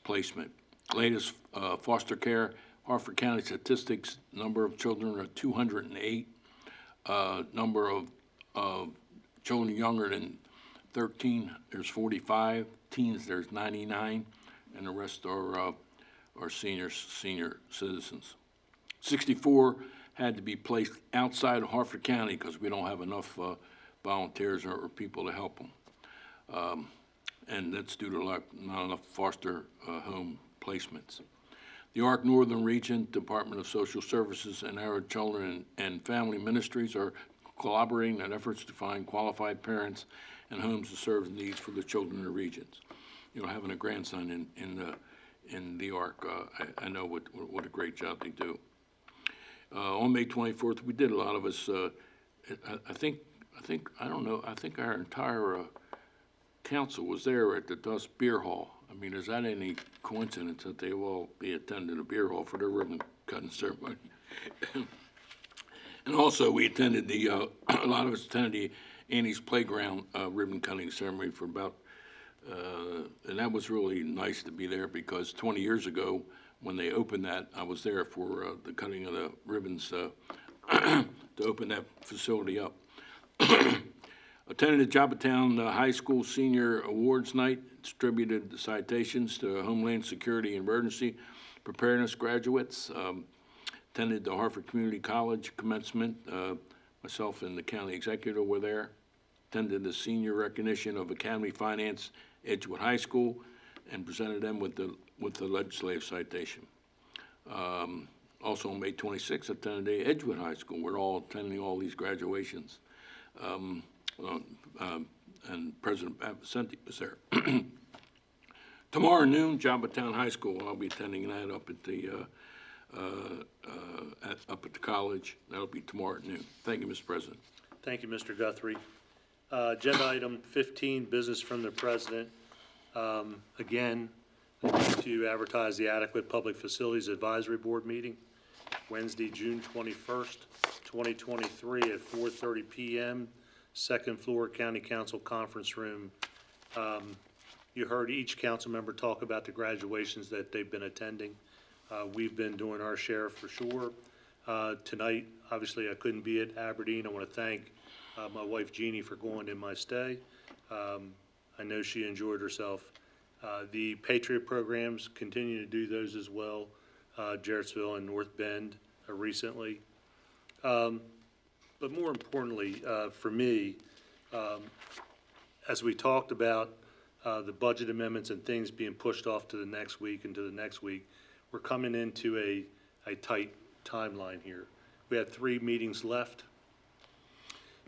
[SPEAKER 2] placement. Latest foster care, Harford County statistics, number of children are 208. Number of children younger than 13, there's 45. Teens, there's 99. And the rest are senior citizens. 64 had to be placed outside of Harford County because we don't have enough volunteers or people to help them. And that's due to not enough foster home placements. The ARC Northern Region, Department of Social Services, and our Children and Family Ministries are collaborating in efforts to find qualified parents and homes to serve the needs for the children in the regions. You know, having a grandson in the ARC, I know what a great job they do. On May 24th, we did a lot of us. I think our entire council was there at the Dust Beer Hall. I mean, is that any coincidence that they will all be attending a beer hall for their ribbon cutting ceremony? And also, we attended a lot of us attended the Annie's Playground ribbon cutting ceremony for about, and that was really nice to be there because 20 years ago, when they opened that, I was there for the cutting of the ribbons to open that facility up. Attended the Joppatown High School Senior Awards Night, distributed the citations to Homeland Security and Emergency Preparedness graduates. Attended the Harford Community College commencement. Myself and the county executive were there. Attended the senior recognition of Academy Finance Edgewood High School and presented them with the legislative citation. Also on May 26th, attended the Edgewood High School. We're all attending all these graduations. And President Vicente was there. Tomorrow noon, Joppatown High School. I'll be attending that up at the college. That'll be tomorrow at noon. Thank you, Mr. President.
[SPEAKER 1] Thank you, Mr. Guthrie. Agenda item 15, business from the president. Again, to advertise the Adequate Public Facilities Advisory Board meeting, Wednesday, June 21st, 2023 at 4:30 PM, second floor, County Council Conference Room. You heard each council member talk about the graduations that they've been attending. We've been doing our share for sure. Tonight, obviously, I couldn't be at Aberdeen. I want to thank my wife Jeannie for going in my stay. I know she enjoyed herself. The Patriot programs, continue to do those as well, Jarrettsville and North Bend recently. But more importantly, for me, as we talked about the budget amendments and things being pushed off to the next week and to the next week, we're coming into a tight timeline here. We had 3 meetings left,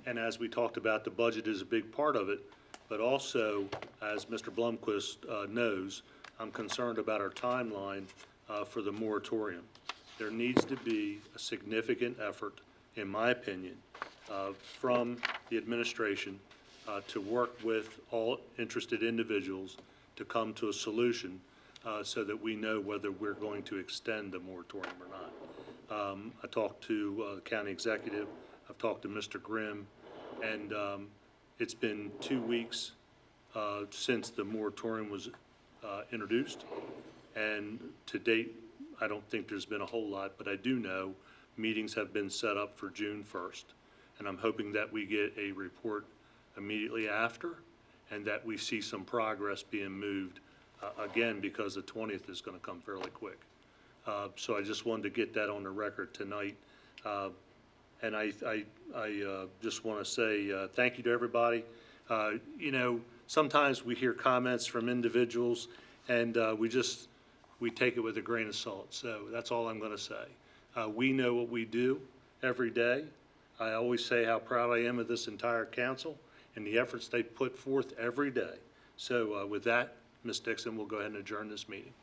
[SPEAKER 1] and as we talked about, the budget is a big part of it, but also, as Mr. Blomquist knows, I'm concerned about our timeline for the moratorium. There needs to be a significant effort, in my opinion, from the administration to work with all interested individuals to come to a solution so that we know whether we're going to extend the moratorium or not. I talked to the county executive, I've talked to Mr. Grimm, and it's been 2 weeks since the moratorium was introduced, and to date, I don't think there's been a whole lot, but I do know meetings have been set up for June 1st, and I'm hoping that we get a report immediately after, and that we see some progress being moved, again, because the 20th is going to come fairly quick. So I just wanted to get that on the record tonight. And I just want to say thank you to everybody. You know, sometimes we hear comments from individuals, and we take it with a grain of salt. So that's all I'm going to say. We know what we do every day. I always say how proud I am of this entire council and the efforts they put forth every day. So with that, Ms. Dixon, we'll go ahead and adjourn this meeting.